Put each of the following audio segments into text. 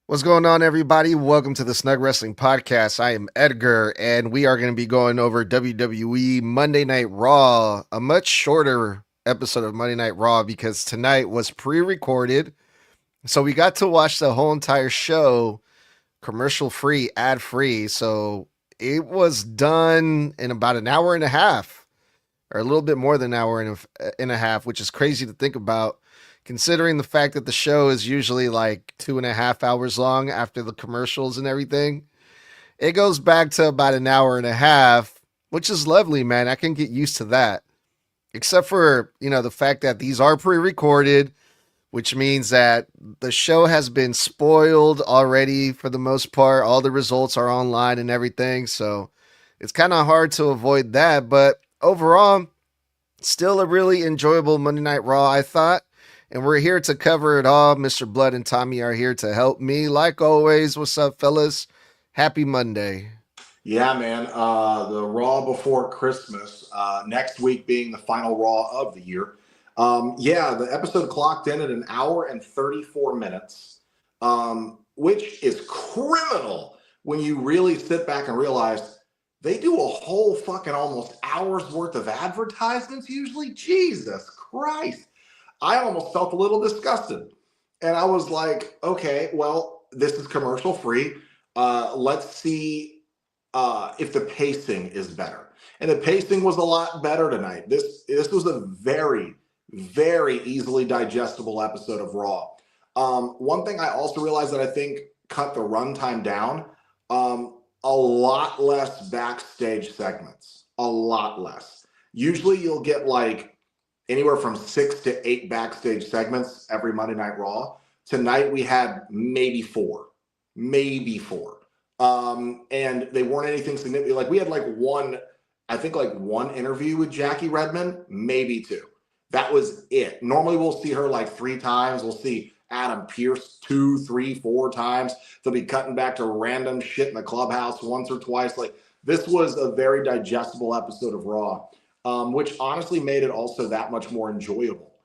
What's going on, everybody? Welcome to the Snug Wrestling Podcast. I am Edgar, and we are going to be going over WWE Monday Night RAW, a much shorter episode of Monday Night RAW because tonight was pre recorded. So we got to watch the whole entire show commercial free, ad free. So it was done in about an hour and a half, or a little bit more than an hour and a half, which is crazy to think about considering the fact that the show is usually like 2.5 hours long after the commercials and everything. It goes back to about an hour and a half, which is lovely, man. I can get used to that. Except for, the fact that these are pre recorded, which means that the show has been spoiled already for the most part. All the results are online and everything. So it's kind of hard to avoid that. But overall, still a really enjoyable Monday Night Raw, I thought. And we're here to cover it all. Mr. Blood and Tommy are here to help me. Like always, what's up, fellas? Happy Monday. Yeah, man. The Raw before Christmas, next week being the final Raw of the year. Yeah, the episode clocked in at an hour and 34 minutes, which is criminal when you really sit back and realize they do a whole fucking almost hour's worth of advertisements usually. Jesus Christ. I almost felt a little disgusted. And I was like, okay, well, this is commercial free. Let's see if the pacing is better. And the pacing was a lot better tonight. This was a very, very easily digestible episode of Raw. One thing I also realized that I think cut the runtime down, a lot less backstage segments. A lot less. Usually you'll get like anywhere from 6 to 8 backstage segments every Monday Night Raw. Tonight we had maybe four. And they weren't anything significant. Like we had one interview with Jackie Redmond, maybe two. That was it. Normally we'll see her like 3 times. We'll see Adam Pearce 2, 3, 4 times. They'll be cutting back to random shit in the clubhouse once or twice. Like this was a very digestible episode of Raw. Which honestly made it also that much more enjoyable.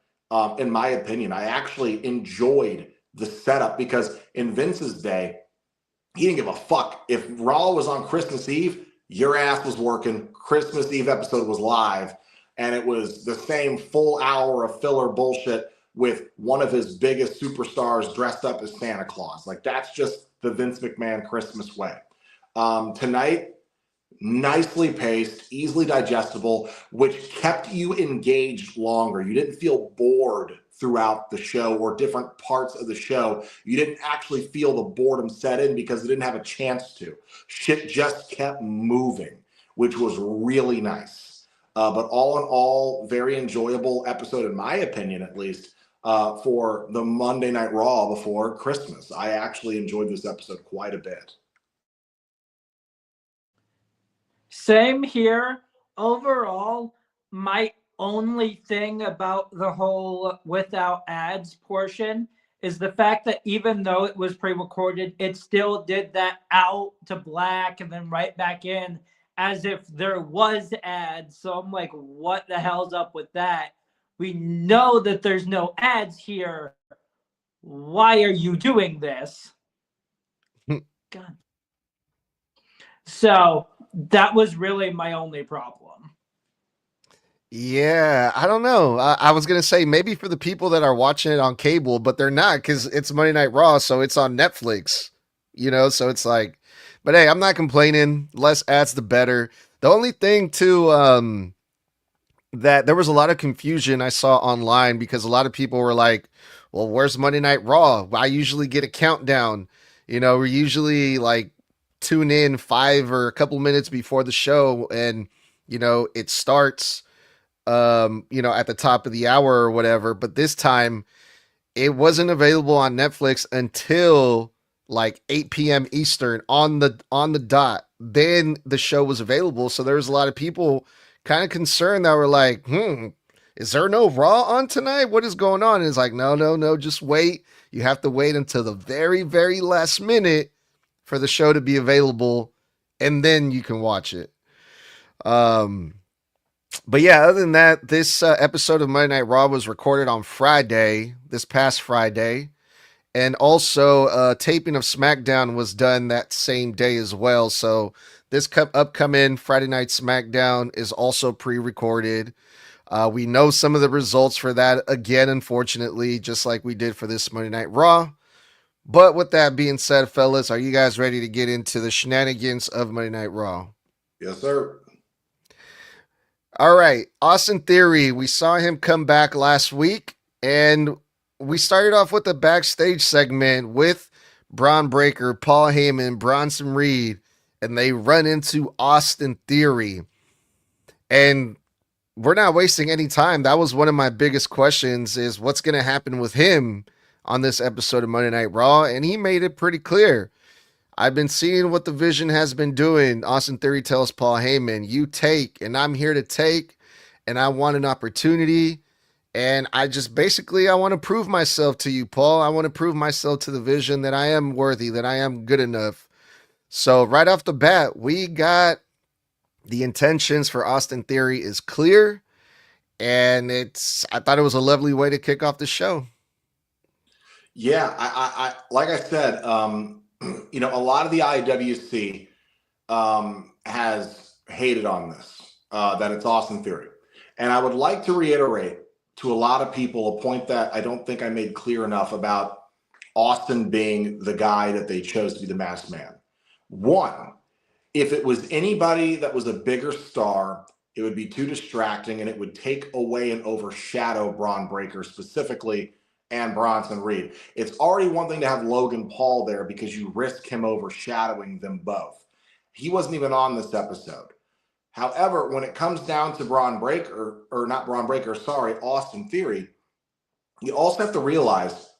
In my opinion, I actually enjoyed the setup because in Vince's day, he didn't give a fuck. If Raw was on Christmas Eve, your ass was working. Christmas Eve episode was live, and it was the same full hour of filler bullshit with one of his biggest superstars dressed up as Santa Claus. Like that's just the Vince McMahon Christmas way. Tonight, nicely paced, easily digestible, which kept you engaged longer. You didn't feel bored throughout the show or different parts of the show. You didn't actually feel the boredom set in because it didn't have a chance to. Shit just kept moving, which was really nice. But all in all, very enjoyable episode, in my opinion, at least, for the Monday Night Raw before Christmas. I actually enjoyed this episode quite a bit. Same here. Overall, my only thing about the whole without ads portion is the fact that even though it was pre-recorded, it still did that out to black and then right back in as if there was ads. So I'm like, what the hell's up with that? We know that there's no ads here. Why are you doing this? God. So that was really my only problem. Yeah, I don't know. I was going to say maybe for the people that are watching it on cable, but they're not because it's Monday Night Raw, so it's on Netflix, so it's like, but hey, I'm not complaining. Less ads, the better. The only thing, too, that there was a lot of confusion I saw online because a lot of people were like, well, where's Monday Night Raw? I usually get a countdown. We usually like tune in 5 or a couple minutes before the show and, it starts, at the top of the hour or whatever. But this time it wasn't available on Netflix until like 8 p.m. Eastern on the dot. Then the show was available. So there was a lot of people kind of concerned that were like, is there no Raw on tonight? What is going on? And it's like, no, just wait. You have to wait until the very, very last minute for the show to be available, and then you can watch it. But yeah, other than that, this episode of Monday Night Raw was recorded on Friday, this past Friday, And also, taping of SmackDown was done that same day as well. So this upcoming Friday Night SmackDown is also pre-recorded. We know some of the results for that again, unfortunately, just like we did for this Monday Night Raw. But with that being said, fellas, are you guys ready to get into the shenanigans of Monday Night Raw? Yes, sir. All right, Austin Theory. We saw him come back last week, and we started off with a backstage segment with Braun Breaker, Paul Heyman, Bronson Reed, and they run into Austin Theory. And we're not wasting any time. That was one of my biggest questions is what's going to happen with him on this episode of Monday Night Raw, and he made it pretty clear. I've been seeing what the Vision has been doing. Austin Theory tells Paul Heyman, you take, and I'm here to take, and I want an opportunity. And I just basically, I want to prove myself to you, Paul. I want to prove myself to the Vision that I am worthy, that I am good enough. So right off the bat, we got the intentions for Austin Theory is clear. And I thought it was a lovely way to kick off the show. Yeah, I like I said, a lot of the IWC has hated on this, that it's Austin Theory. And I would like to reiterate to a lot of people a point that I don't think I made clear enough about Austin being the guy that they chose to be the masked man. One, if it was anybody that was a bigger star, it would be too distracting and it would take away and overshadow Braun Breaker specifically and Bronson Reed. It's already one thing to have Logan Paul there because you risk him overshadowing them both. He wasn't even on this episode. However, when it comes down to Austin Theory, you also have to realize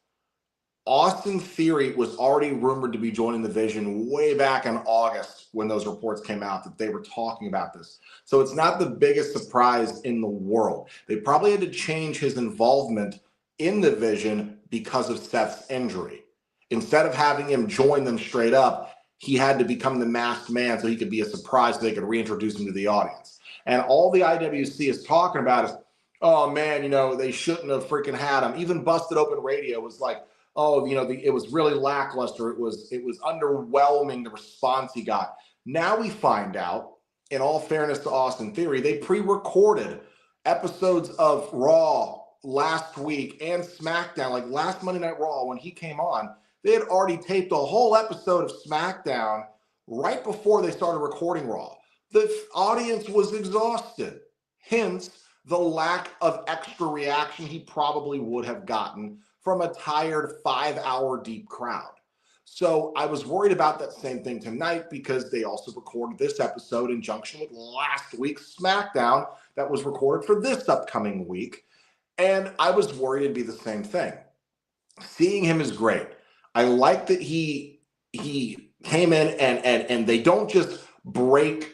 Austin Theory was already rumored to be joining the Vision way back in August when those reports came out that they were talking about this. So it's not the biggest surprise in the world. They probably had to change his involvement in the Vision because of Seth's injury. Instead of having him join them straight up, he had to become the masked man so he could be a surprise so they could reintroduce him to the audience. And all the IWC is talking about is, oh man, they shouldn't have freaking had him. Even Busted Open Radio was like, oh, it was really lackluster. It was underwhelming, the response he got. Now we find out, in all fairness to Austin Theory, they pre-recorded episodes of Raw last week and SmackDown, like last Monday Night Raw when he came on. They had already taped a whole episode of SmackDown right before they started recording Raw. The audience was exhausted. Hence, the lack of extra reaction he probably would have gotten from a tired 5-hour deep crowd. So I was worried about that same thing tonight because they also recorded this episode in junction with last week's SmackDown that was recorded for this upcoming week. And I was worried it'd be the same thing. Seeing him is great. I like that he came in and they don't just break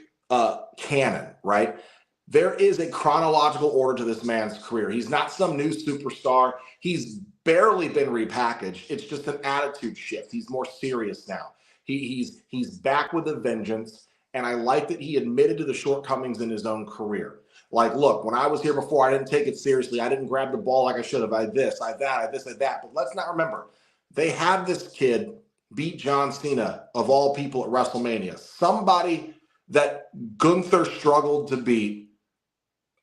canon, right? There is a chronological order to this man's career. He's not some new superstar. He's barely been repackaged. It's just an attitude shift. He's more serious now. He's back with a vengeance, and I like that he admitted to the shortcomings in his own career. Like, look, when I was here before, I didn't take it seriously. I didn't grab the ball like I should have. I this, I that, I this, I that. But let's not remember, they had this kid beat John Cena, of all people, at WrestleMania. Somebody that Gunther struggled to beat,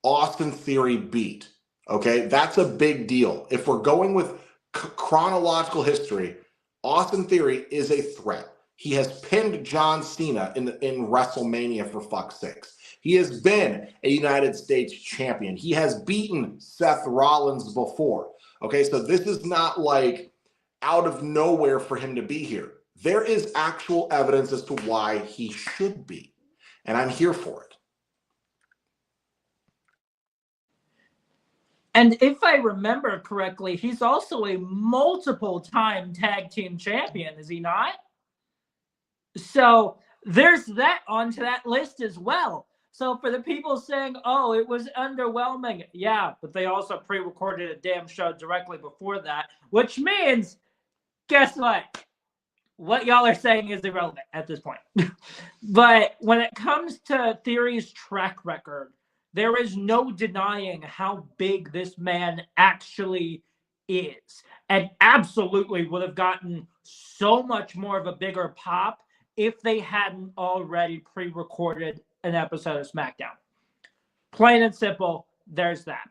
Austin Theory beat. Okay, that's a big deal. If we're going with chronological history, Austin Theory is a threat. He has pinned John Cena in WrestleMania, for fuck's sakes. He has been a United States champion. He has beaten Seth Rollins before. Okay, so this is not like out of nowhere for him to be here. There is actual evidence as to why he should be, and I'm here for it. And if I remember correctly, he's also a multiple-time tag team champion, is he not? So there's that onto that list as well. So for the people saying, oh, it was underwhelming, yeah, but they also pre-recorded a damn show directly before that, which means, guess what? What y'all are saying is irrelevant at this point. But when it comes to Theory's track record, there is no denying how big this man actually is, and absolutely would have gotten so much more of a bigger pop if they hadn't already pre-recorded an episode of SmackDown. Plain and simple, there's that.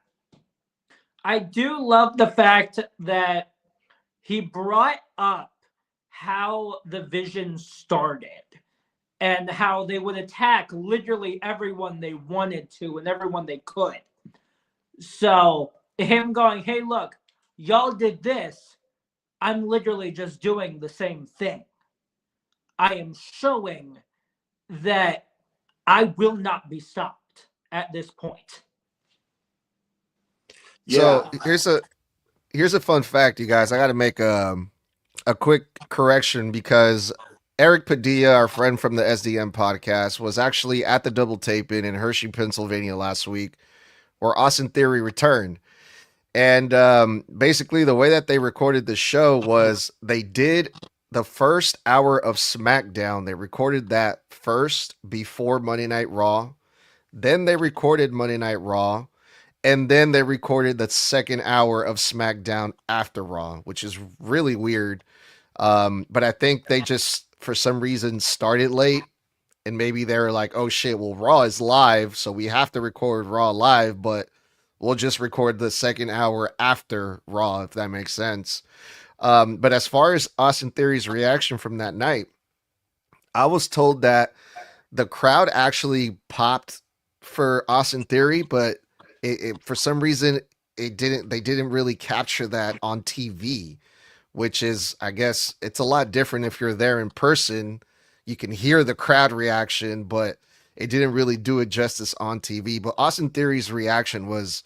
I do love the fact that he brought up how the Vision started and how they would attack literally everyone they wanted to and everyone they could. So him going, hey, look, y'all did this. I'm literally just doing the same thing. I am showing that I will not be stopped at this point. So here's a fun fact, you guys. I got to make a quick correction because Eric Padilla, our friend from the SDM podcast, was actually at the double taping in Hershey, Pennsylvania last week, where Austin Theory returned. And basically, the way that they recorded the show was they did the first hour of SmackDown. They recorded that first before Monday Night Raw. Then they recorded Monday Night Raw. And then they recorded the second hour of SmackDown after Raw, which is really weird. But I think they just, for some reason, started late. And maybe they're like, oh shit, well, Raw is live, so we have to record Raw live, but we'll just record the second hour after Raw, if that makes sense. But as far as Austin Theory's reaction from that night, I was told that the crowd actually popped for Austin Theory, but for some reason they didn't really capture that on TV, which is, I guess, it's a lot different if you're there in person. You can hear the crowd reaction, but it didn't really do it justice on TV. But Austin Theory's reaction was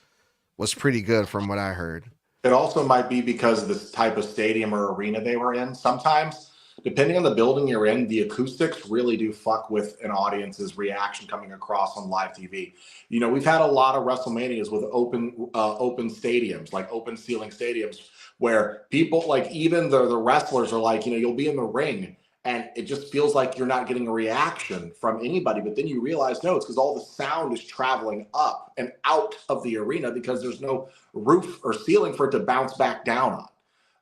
pretty good from what I heard. It also might be because of the type of stadium or arena they were in. Sometimes, depending on the building you're in, the acoustics really do fuck with an audience's reaction coming across on live TV. You know, we've had a lot of WrestleManias with open stadiums, like open ceiling stadiums, where people, like even the wrestlers are like, you know, you'll be in the ring and it just feels like you're not getting a reaction from anybody. But then you realize, no, it's because all the sound is traveling up and out of the arena because there's no roof or ceiling for it to bounce back down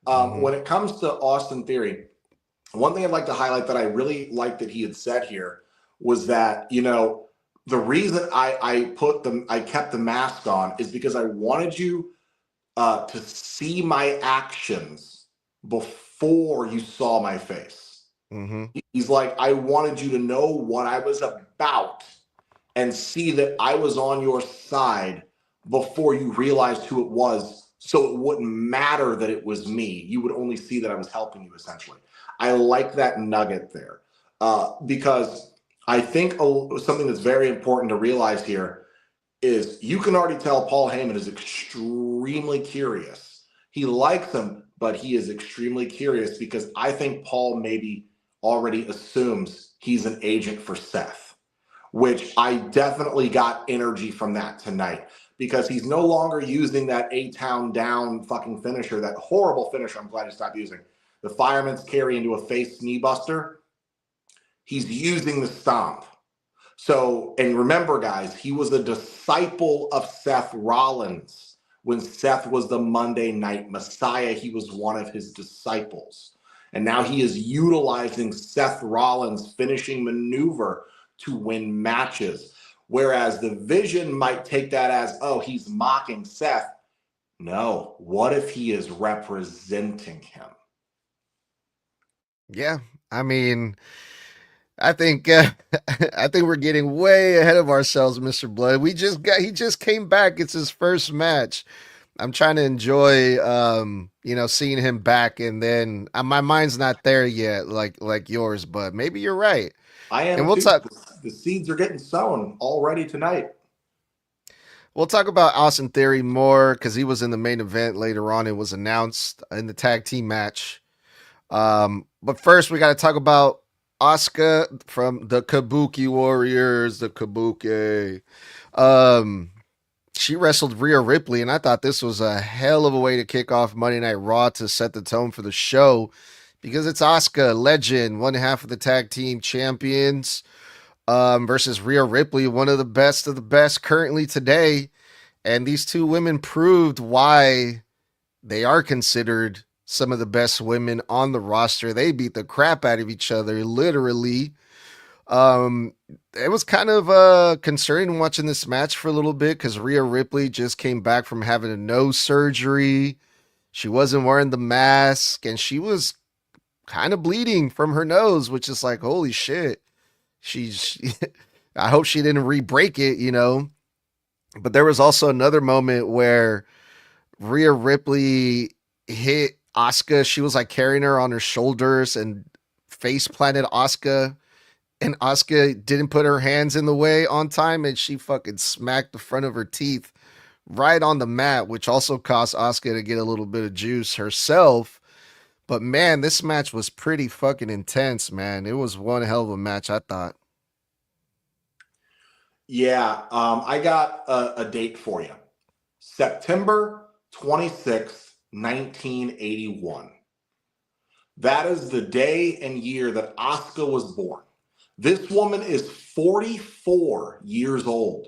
on. When it comes to Austin Theory, one thing I'd like to highlight that I really liked that he had said here was that, you know, the reason I kept the mask on is because I wanted you to see my actions before you saw my face. He's like, I wanted you to know what I was about and see that I was on your side before you realized who it was. So it wouldn't matter that it was me. You would only see that I was helping you, essentially. I like that nugget there because I think something that's very important to realize here is you can already tell Paul Heyman is extremely curious. He likes him, but he is extremely curious because I think Paul maybe already assumes he's an agent for Seth, which I definitely got energy from that tonight because he's no longer using that A-Town down fucking finisher, that horrible finisher I'm glad he stopped using. The fireman's carry into a face knee buster. He's using the stomp. So, and remember, guys, he was a disciple of Seth Rollins. When Seth was the Monday Night Messiah, he was one of his disciples. And now he is utilizing Seth Rollins' finishing maneuver to win matches. Whereas the Vision might take that as, oh, he's mocking Seth. No, what if he is representing him? Yeah, I mean, I think we're getting way ahead of ourselves, Mr. Blood. He just came back. It's his first match. I'm trying to enjoy seeing him back, and then my mind's not there yet like yours, but maybe you're right. I am. And we'll too. talk. The seeds are getting sown already tonight. We'll talk about Austin Theory more because he was in the main event later on. It was announced in the tag team match. But first, we got to talk about Asuka from the Kabuki Warriors, the Kabuki. She wrestled Rhea Ripley, and I thought this was a hell of a way to kick off Monday Night Raw to set the tone for the show because it's Asuka, legend, one half of the tag team champions, versus Rhea Ripley, one of the best currently today. And these two women proved why they are considered some of the best women on the roster. They beat the crap out of each other, literally. Um, it was kind of concerning watching this match for a little bit because Rhea Ripley just came back from having a nose surgery. She wasn't wearing the mask, and she was kind of bleeding from her nose, which is like, holy shit. She I hope she didn't re-break it, you know. But there was also another moment where Rhea Ripley hit Asuka. She was like carrying her on her shoulders and face planted Asuka. And Asuka didn't put her hands in the way on time, and she fucking smacked the front of her teeth right on the mat, which also caused Asuka to get a little bit of juice herself. But man, this match was pretty fucking intense, man. It was one hell of a match, I thought. Yeah, I got a date for you. September 26th, 1981. That is the day and year that Asuka was born. This woman is 44 years old,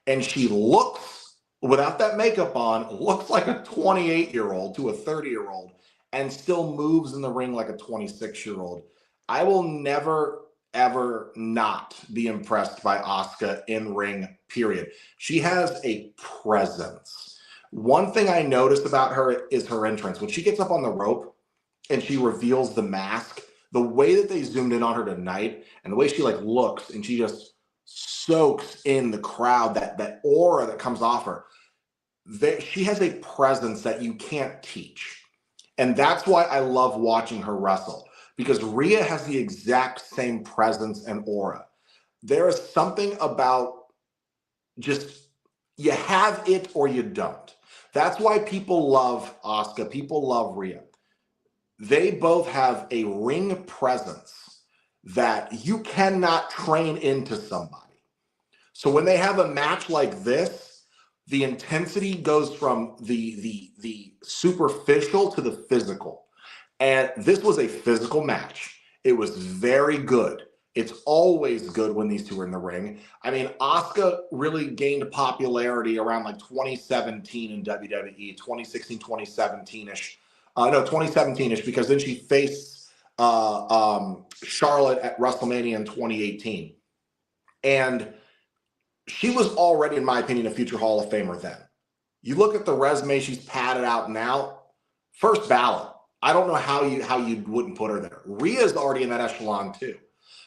and she looks, without that makeup on, looks like a 28-year-old to a 30-year-old, and still moves in the ring like a 26-year-old. I will never, ever not be impressed by Asuka in ring, period. She has a presence. One thing I noticed about her is her entrance. When she gets up on the rope and she reveals the mask, the way that they zoomed in on her tonight and the way she like looks and she just soaks in the crowd, that aura that comes off her, she has a presence that you can't teach. And that's why I love watching her wrestle, because Rhea has the exact same presence and aura. There is something about just, you have it or you don't. That's why people love Asuka. People love Rhea. They both have a ring presence that you cannot train into somebody. So when they have a match like this, the intensity goes from the superficial to the physical. And this was a physical match. It was very good. It's always good when these two are in the ring. I mean, Asuka really gained popularity around like 2017 in WWE, 2016, 2017-ish. No, 2017-ish, because then she faced Charlotte at WrestleMania in 2018. And she was already, in my opinion, a future Hall of Famer then. You look at the resume she's padded out now, first ballot. I don't know how you wouldn't put her there. Rhea's already in that echelon too.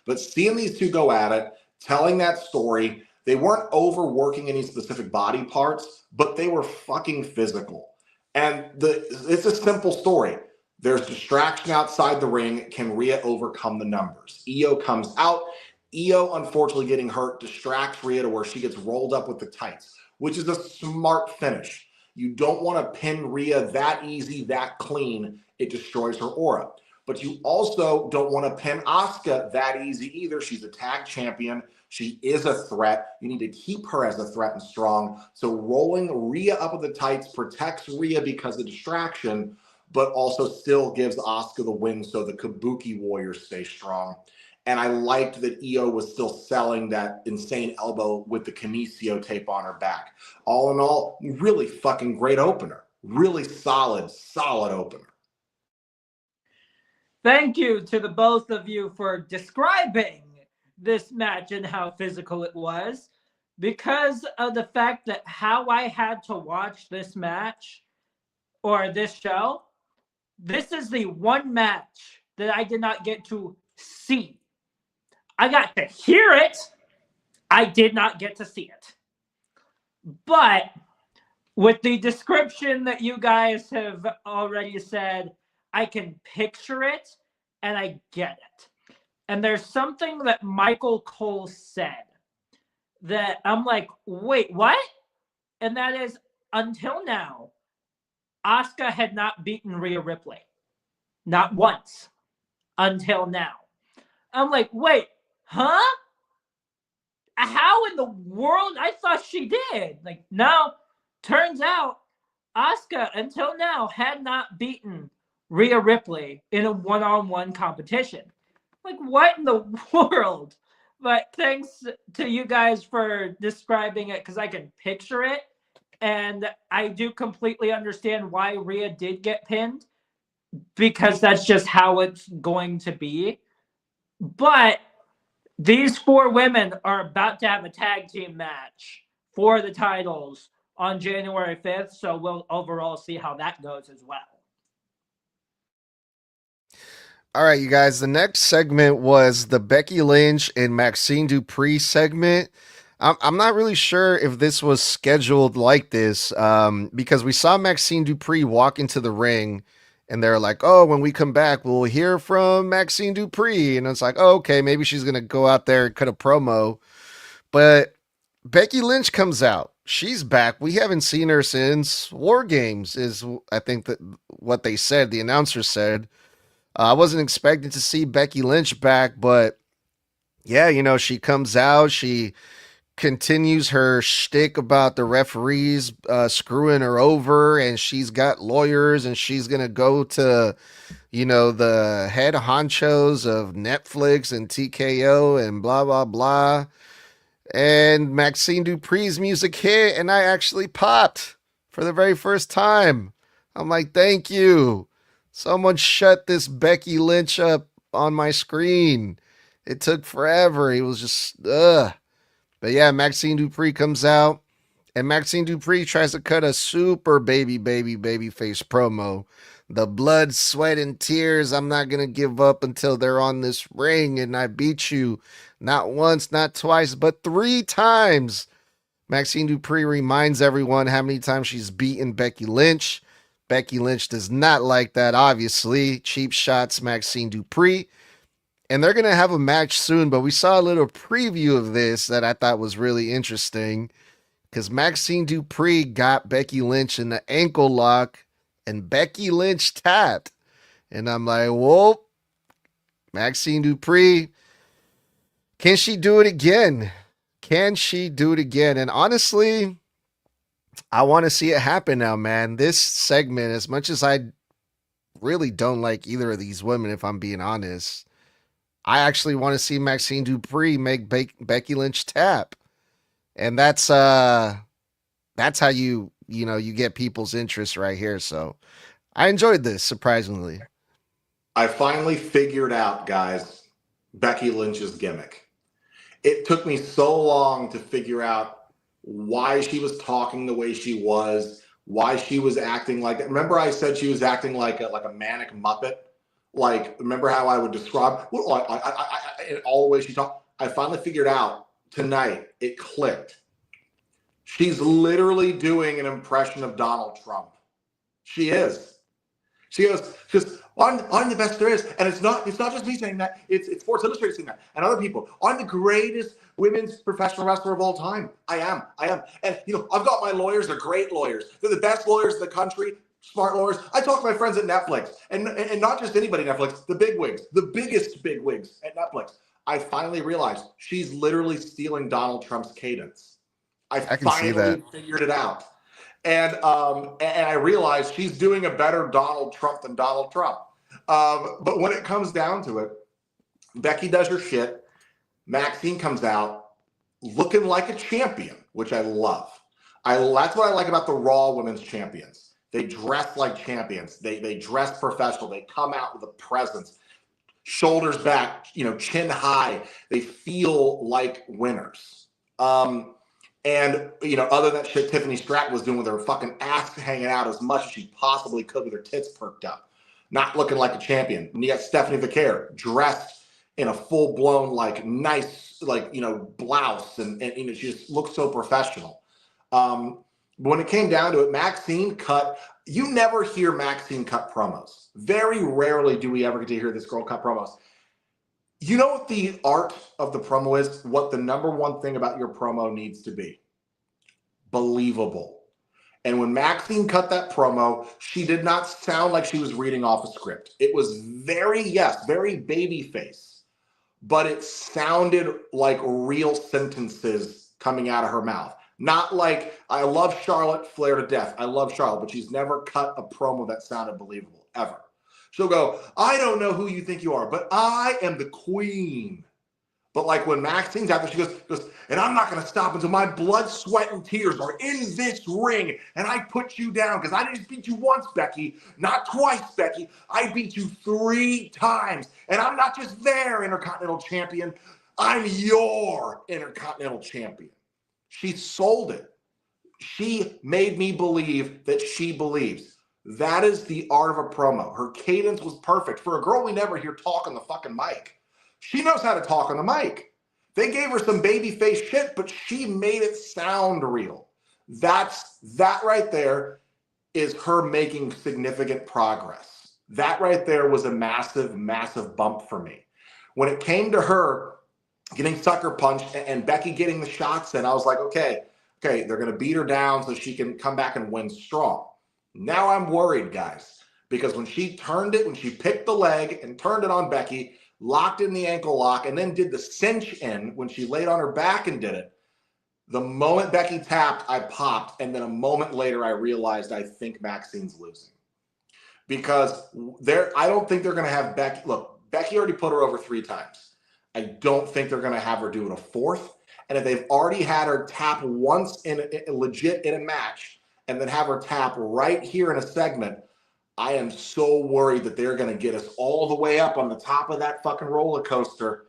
But seeing these two go at it, telling that story, they weren't overworking any specific body parts, but they were fucking physical. And it's a simple story. There's distraction outside the ring. Can Rhea overcome the numbers? Io comes out. Io, unfortunately, getting hurt, distracts Rhea to where she gets rolled up with the tights, which is a smart finish. You don't want to pin Rhea that easy, that clean. It destroys her aura. But you also don't want to pin Asuka that easy either. She's a tag champion. She is a threat. You need to keep her as a threat and strong. So rolling Rhea up with the tights protects Rhea because of distraction, but also still gives Asuka the win so the Kabuki Warriors stay strong. And I liked that Io was still selling that insane elbow with the Kinesio tape on her back. All in all, really fucking great opener. Really solid opener. Thank you to the both of you for describing this match and how physical it was. Because of the fact that how I had to watch this match or this show, this is the one match that I did not get to see. I got to hear it. I did not get to see it. But with the description that you guys have already said, I can picture it and I get it. And there's something that Michael Cole said that I'm like, wait, what? And that is, until now, Asuka had not beaten Rhea Ripley. Not once. Until now. I'm like, wait, huh? How in the world? I thought she did. Like, no. Turns out, Asuka, until now, had not beaten Rhea Ripley in a one-on-one competition. Like, what in the world? But thanks to you guys for describing it, because I can picture it. And I do completely understand why Rhea did get pinned, because that's just how it's going to be. But these 4 women are about to have a tag team match for the titles on January 5th. So we'll overall see how that goes as well. All right, you guys. The next segment was the Becky Lynch and Maxine Dupree segment. I'm not really sure if this was scheduled like this, because we saw Maxine Dupree walk into the ring, and they're like, "Oh, when we come back, we'll hear from Maxine Dupree," and it's like, "Oh, okay, maybe she's gonna go out there and cut a promo." But Becky Lynch comes out. She's back. We haven't seen her since War Games, is I think that what they said. The announcer said. I wasn't expecting to see Becky Lynch back, but yeah, she comes out. She continues her shtick about the referees screwing her over, and she's got lawyers, and she's gonna go to, the head honchos of Netflix and TKO and blah blah blah. And Maxine Dupree's music hit, and I actually popped for the very first time. I'm like, thank you. Someone shut this Becky Lynch up on my screen. It took forever. It was just, ugh. But yeah, Maxine Dupree comes out, and Maxine Dupree tries to cut a super baby face promo. The blood, sweat, and tears. I'm not going to give up until they're on this ring, and I beat you. Not once, not twice, but 3 times. Maxine Dupree reminds everyone how many times she's beaten Becky Lynch. Becky Lynch does not like that, obviously. Cheap shots, Maxine Dupree. And they're going to have a match soon, but we saw a little preview of this that I thought was really interesting, because Maxine Dupree got Becky Lynch in the ankle lock, and Becky Lynch tapped. And I'm like, whoa, Maxine Dupree, can she do it again? Can she do it again? And honestly, I want to see it happen now, man. This segment, as much as I really don't like either of these women, if I'm being honest, I actually want to see Maxine Dupree make Becky Lynch tap. And that's how you get people's interest right here. So I enjoyed this, surprisingly. I finally figured out, guys, Becky Lynch's gimmick. It took me so long to figure out why she was talking the way she was, why she was acting like that. Remember I said she was acting like a manic Muppet? Like, remember how I would describe all the way she talked? I finally figured out tonight, it clicked. She's literally doing an impression of Donald Trump. She is. She goes, I'm the best there is. And it's not just me saying that, it's Sports Illustrated saying that, and other people. I'm the greatest women's professional wrestler of all time. I am. And I've got my lawyers, they're great lawyers. They're the best lawyers in the country, smart lawyers. I talk to my friends at Netflix, and not just anybody at Netflix, the bigwigs, the biggest bigwigs at Netflix. I finally realized she's literally stealing Donald Trump's cadence. I can see that. Figured it out. And I realized she's doing a better Donald Trump than Donald Trump. But when it comes down to it, Becky does her shit. Maxine comes out looking like a champion, which I love. That's what I like about the Raw Women's Champions. They dress like champions. They dress professional. They come out with a presence, shoulders back, chin high. They feel like winners. And, other than that shit Tiffany Stratton was doing with her fucking ass hanging out as much as she possibly could with her tits perked up, not looking like a champion. And you got Stephanie Vaquer dressed in a full-blown, nice, blouse. And she just looks so professional. But when it came down to it, Maxine you never hear Maxine cut promos. Very rarely do we ever get to hear this girl cut promos. You know what the art of the promo is? What the number one thing about your promo needs to be? Believable. And when Maxine cut that promo, she did not sound like she was reading off a script. It was very baby face, but it sounded like real sentences coming out of her mouth. Not like, I love Charlotte Flair to death. I love Charlotte, but she's never cut a promo that sounded believable, ever. She'll go, I don't know who you think you are, but I am the queen But like when Maxine's out there, she goes, and I'm not going to stop until my blood, sweat, and tears are in this ring, and I put you down because I didn't beat you once, Becky, not twice, Becky. I beat you 3 times, and I'm not just their Intercontinental Champion. I'm your Intercontinental Champion. She sold it. She made me believe that she believes. That is the art of a promo. Her cadence was perfect. For a girl we never hear talk on the fucking mic, she knows how to talk on the mic. They gave her some babyface shit, but she made it sound real. That right there is her making significant progress. That right there was a massive, massive bump for me. When it came to her getting sucker punched and Becky getting the shots in, I was like, okay, they're going to beat her down so she can come back and win strong. Now I'm worried, guys, because when she picked the leg and turned it on Becky, locked in the ankle lock, and then did the cinch in when she laid on her back and did it, the moment Becky tapped, I popped, and then a moment later I realized I think Maxine's losing. Because I don't think they're going to have Becky. Look, Becky already put her over 3 times. I don't think they're going to have her do it a 4th. And if they've already had her tap once legit in a match and then have her tap right here in a segment, I am so worried that they're going to get us all the way up on the top of that fucking roller coaster,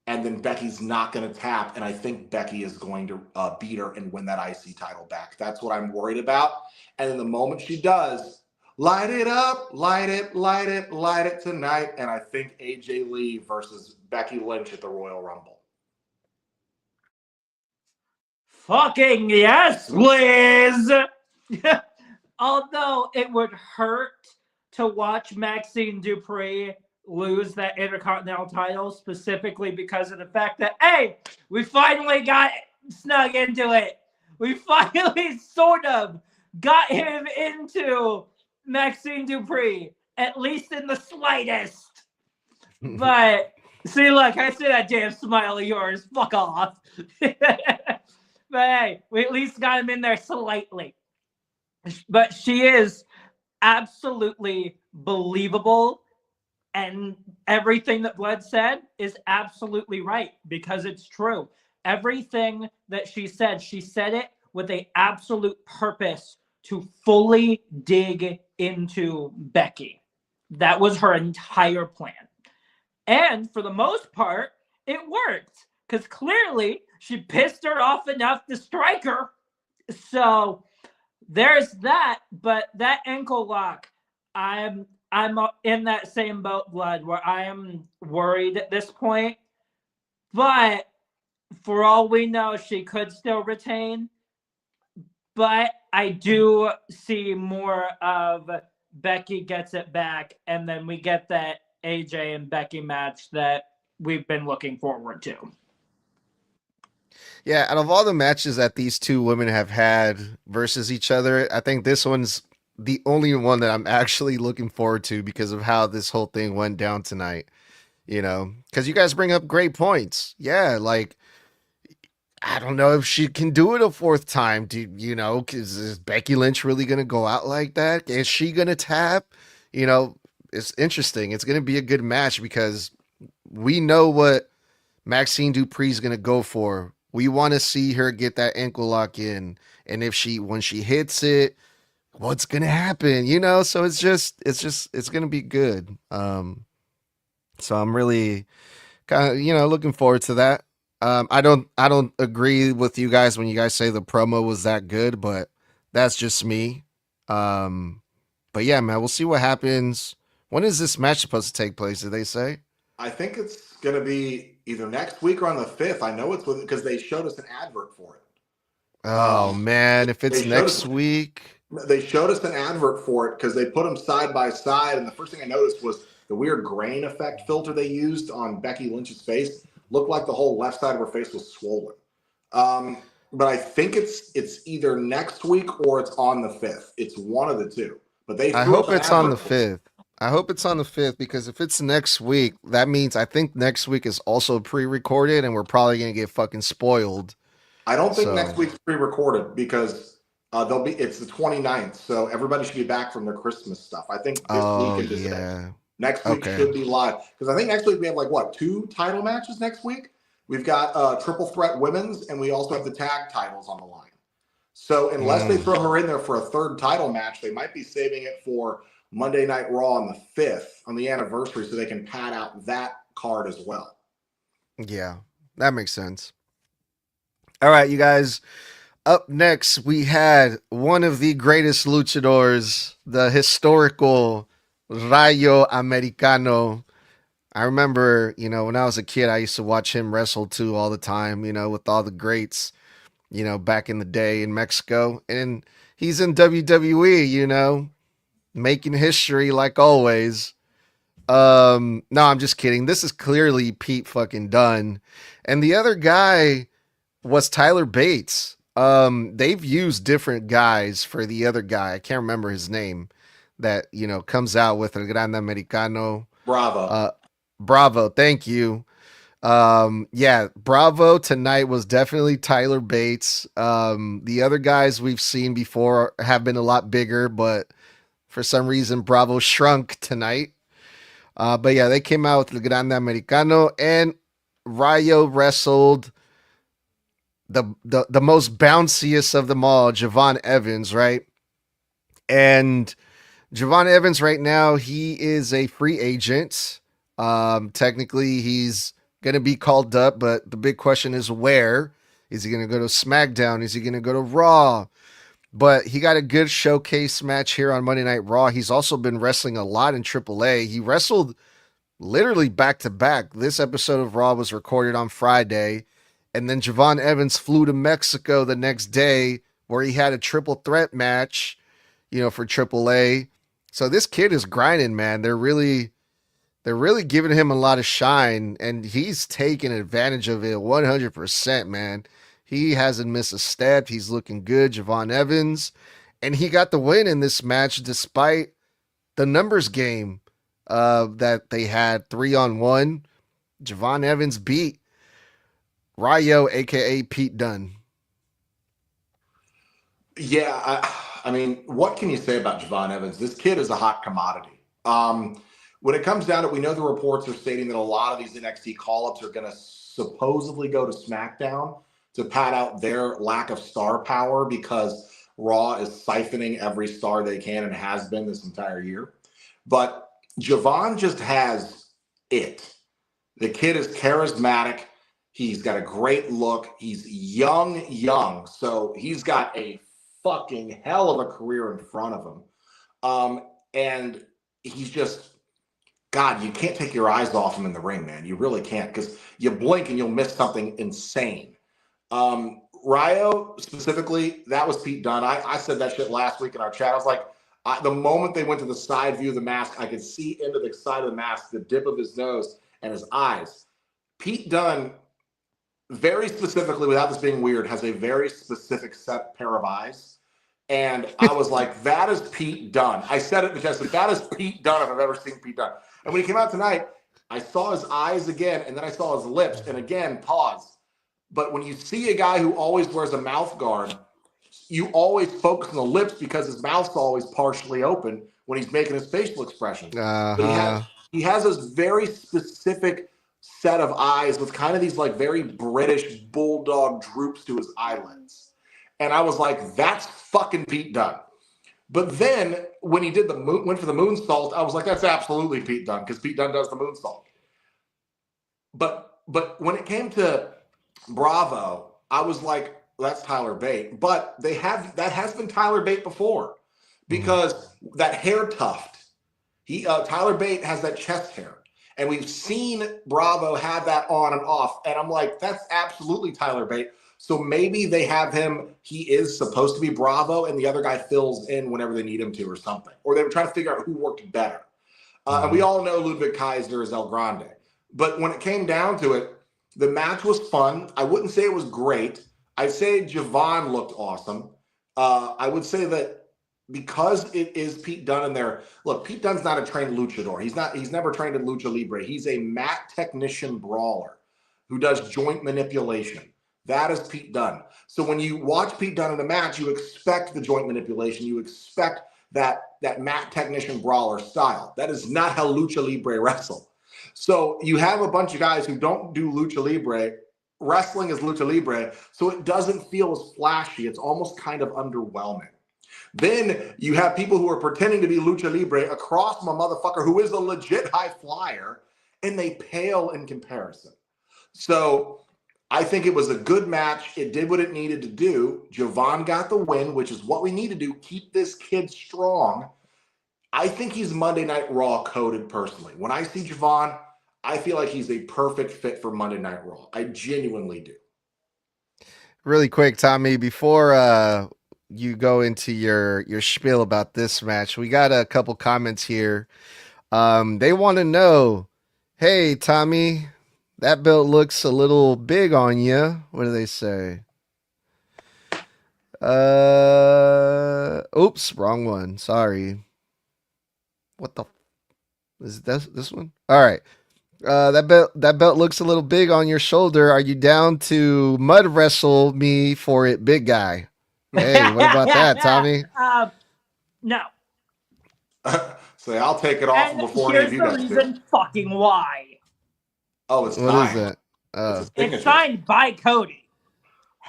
and then Becky's not going to tap, and I think Becky is going to beat her and win that IC title back. That's what I'm worried about. And then the moment she does, light it up, light it tonight, and I think AJ Lee versus Becky Lynch at the Royal Rumble. Fucking yes, Liz! Although it would hurt to watch Maxine Dupree lose that Intercontinental title, specifically because of the fact that, hey, we finally got Snug into it. We finally sort of got him into Maxine Dupree, at least in the slightest. But, see, look, I see that damn smile of yours. Fuck off. But, hey, we at least got him in there slightly. But she is absolutely believable, and everything that Blood said is absolutely right because it's true. Everything that she said it with an absolute purpose to fully dig into Becky. That was her entire plan. And for the most part, it worked because clearly she pissed her off enough to strike her. So there's that, but that ankle lock, I'm in that same boat, Blood, where I am worried at this point. But for all we know, she could still retain. But I do see more of Becky gets it back, and then we get that AJ and Becky match that we've been looking forward to. Yeah, out of all the matches that these two women have had versus each other, I think this one's the only one that I'm actually looking forward to because of how this whole thing went down tonight. You know, because you guys bring up great points. Yeah, like, I don't know if she can do it a 4th time. Is Becky Lynch really going to go out like that? Is she going to tap? You know, it's interesting. It's going to be a good match because we know what Maxine Dupree's going to go for. We want to see her get that ankle lock in. And when she hits it, what's going to happen? You know, so it's going to be good. So I'm really kind of, looking forward to that. I don't agree with you guys when you guys say the promo was that good, but that's just me. But yeah, man, we'll see what happens. When is this match supposed to take place? Did they say? I think it's going to be either next week or on the 5th. I know it's because they showed us an advert for it. Oh man, if it's next week. They showed us an advert for it because they put them side by side, and the first thing I noticed was the weird grain effect filter they used on Becky Lynch's face. Looked like the whole left side of her face was swollen. But I think it's either next week or it's on the 5th. It's one of the two. But I hope it's on the 5th. I hope it's on the 5th because if it's next week, that means I think next week is also pre-recorded and we're probably going to get fucking spoiled. I don't think next week's pre-recorded because it's the 29th, so everybody should be back from their Christmas stuff. I think this week and today. Next week Okay. should be live because I think next week we have like what 2 title matches next week. We've got triple threat women's, and we also have the tag titles on the line. So unless they throw her in there for a 3rd title match, they might be saving it for Monday Night Raw on the 5th on the anniversary, so they can pad out that card as well. Yeah, that makes sense. All right, you guys. Up next, we had one of the greatest luchadors, the historical Rayo Americano. I remember, when I was a kid, I used to watch him wrestle too all the time, with all the greats, back in the day in Mexico. And he's in WWE, making history like always. No, I'm just kidding. This is clearly Pete fucking Dunne. And the other guy was Tyler Bates. They've used different guys for the other guy. I can't remember his name that, comes out with El Grande Americano. Bravo. Bravo. Thank you. Yeah, Bravo tonight was definitely Tyler Bates. The other guys we've seen before have been a lot bigger, but for some reason Bravo shrunk tonight. But yeah, they came out with El Grande Americano, and Rayo wrestled the most bounciest of them all, Javon Evans, right? And Javon Evans right now, he is a free agent. Technically, he's going to be called up, but the big question is where? Is he going to go to SmackDown? Is he going to go to Raw? But he got a good showcase match here on Monday Night Raw. He's also been wrestling a lot in AAA. He wrestled literally back to back. This episode of Raw was recorded on Friday, and then Javon Evans flew to Mexico the next day where he had a triple threat match, for AAA. So this kid is grinding, man. They're really giving him a lot of shine, and he's taking advantage of it 100%, man. He hasn't missed a step. He's looking good, Javon Evans, and he got the win in this match despite the numbers game that they had 3-on-1. Javon Evans beat Rayo, aka Pete Dunne. Yeah, I mean, what can you say about Javon Evans? This kid is a hot commodity. When it comes down to it, we know the reports are stating that a lot of these NXT call-ups are going to supposedly go to SmackDown to pad out their lack of star power because Raw is siphoning every star they can and has been this entire year. But Javon just has it. The kid is charismatic. He's got a great look. He's young. So he's got a fucking hell of a career in front of him. And he's just, God, you can't take your eyes off him in the ring, man. You really can't, because you blink and you'll miss something insane. Rayo, specifically, that was Pete Dunne. I said that shit last week in our chat. I was like, the moment they went to the side view of the mask, I could see into the side of the mask, the dip of his nose and his eyes. Pete Dunne, very specifically, without this being weird, has a very specific set pair of eyes. And I was like, that is Pete Dunne. I said it because I said, that is Pete Dunne if I've ever seen Pete Dunne. And when he came out tonight, I saw his eyes again, and then I saw his lips, and again, pause. But when you see a guy who always wears a mouth guard, you always focus on the lips because his mouth's always partially open when he's making his facial expressions. But he has this very specific set of eyes with kind of these like very British bulldog droops to his eyelids. And I was like, that's fucking Pete Dunne. But then when he did went for the moonsault, I was like, that's absolutely Pete Dunne, because Pete Dunne does the moonsault. But when it came to Bravo, I was like, that's Tyler Bate. But that has been Tyler Bate before, because that hair tuft, Tyler Bate has that chest hair. And we've seen Bravo have that on and off. And I'm like, that's absolutely Tyler Bate. So maybe they have him, he is supposed to be Bravo, and the other guy fills in whenever they need him to or something. Or they were trying to figure out who worked better. And we all know Ludwig Kaiser is El Grande. But when it came down to it, the match was fun. I wouldn't say it was great. I'd say Javon looked awesome. I would say that because it is Pete Dunne in there. Look, Pete Dunne's not a trained luchador. He's never trained in lucha libre. He's a mat technician brawler who does joint manipulation. That is Pete Dunne. So when you watch Pete Dunne in a match, you expect the joint manipulation. You expect that mat technician brawler style. That is not how lucha libre wrestle. So you have a bunch of guys who don't do lucha libre. Wrestling is lucha libre, so it doesn't feel as flashy. It's almost kind of underwhelming. Then you have people who are pretending to be lucha libre across from a motherfucker who is a legit high flyer, and they pale in comparison. So I think it was a good match. It did what it needed to do. Javon got the win, which is what we need to do. Keep this kid strong. I think he's Monday Night Raw coded personally. When I see Javon, I feel like he's a perfect fit for Monday Night Raw. I genuinely do. Really quick, Tommy, before you go into your spiel about this match, we got a couple comments here. They want to know, hey, Tommy, that belt looks a little big on you. What do they say? Oops, wrong one. Sorry. What the? Is this one? All right. That belt looks a little big on your shoulder. Are you down to mud wrestle me for it, big guy? Hey, what about that, Tommy? No. So I'll take it off And before any of here's you the guys do. reason fucking why. Oh, it's What signed. is that? It's signed by Cody.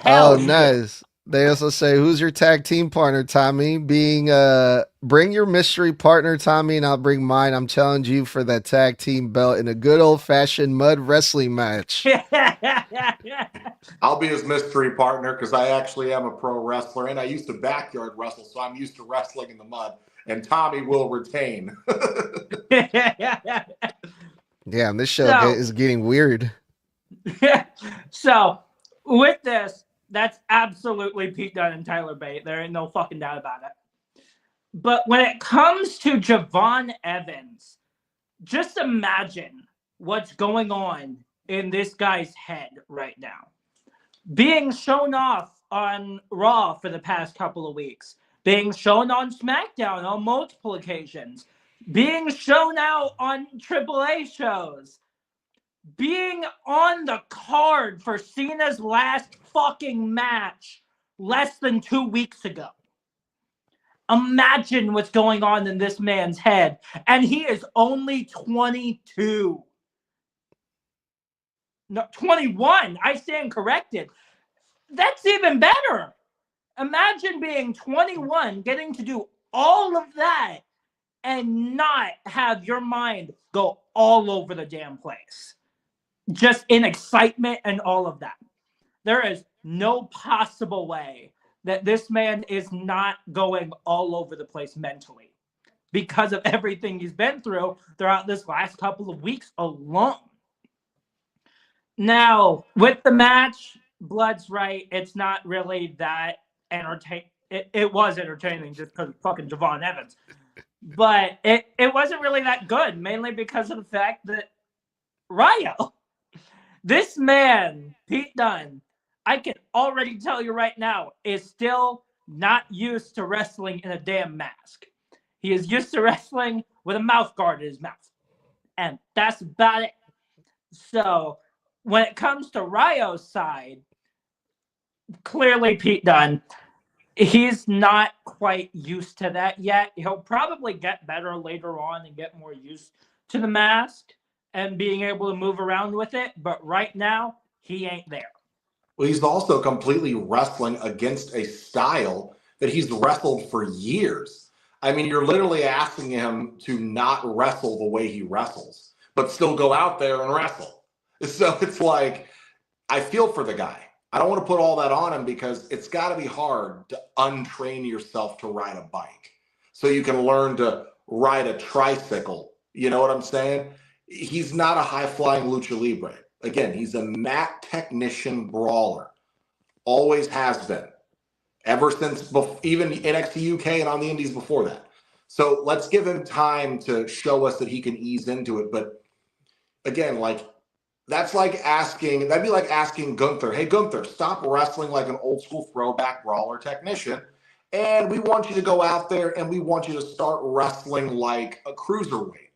Oh, Hell yeah. nice. They also say, who's your tag team partner, Tommy? Bring your mystery partner, Tommy, and I'll bring mine. I'm challenging you for that tag team belt in a good old-fashioned mud wrestling match. I'll be his mystery partner because I actually am a pro wrestler, and I used to backyard wrestle, so I'm used to wrestling in the mud, and Tommy will retain. Damn, this show is getting weird. So, with this, that's absolutely Pete Dunne and Tyler Bate. There ain't no fucking doubt about it. But when it comes to Javon Evans, just imagine what's going on in this guy's head right now. Being shown off on Raw for the past couple of weeks, being shown on SmackDown on multiple occasions, being shown out on AAA shows, being on the card for Cena's last fucking match less than 2 weeks ago. Imagine what's going on in this man's head. And he is only 22. No, 21. I stand corrected. That's even better. Imagine being 21, getting to do all of that and not have your mind go all over the damn place. Just in excitement and all of that. There is no possible way that this man is not going all over the place mentally because of everything he's been through throughout this last couple of weeks alone. Now, with the match, Blood's right. It's not really that entertaining. It was entertaining just because of fucking Javon Evans. But it wasn't really that good, mainly because of the fact that Ryo, this man, Pete Dunne, I can already tell you right now, is still not used to wrestling in a damn mask. He is used to wrestling with a mouth guard in his mouth. And that's about it. So, when it comes to Ryo's side, clearly Pete Dunne, he's not quite used to that yet. He'll probably get better later on and get more used to the mask and being able to move around with it. But right now, he ain't there. Well, he's also completely wrestling against a style that he's wrestled for years. I mean, you're literally asking him to not wrestle the way he wrestles, but still go out there and wrestle. So it's like, I feel for the guy. I don't want to put all that on him because it's got to be hard to untrain yourself to ride a bike so you can learn to ride a tricycle. You know what I'm saying? He's not a high-flying lucha libre. Again, he's a mat technician brawler. Always has been. Ever since even NXT UK and on the indies before that. So let's give him time to show us that he can ease into it. But again, that'd be like asking Gunther, hey, Gunther, stop wrestling like an old school throwback brawler technician. And we want you to go out there and we want you to start wrestling like a cruiserweight.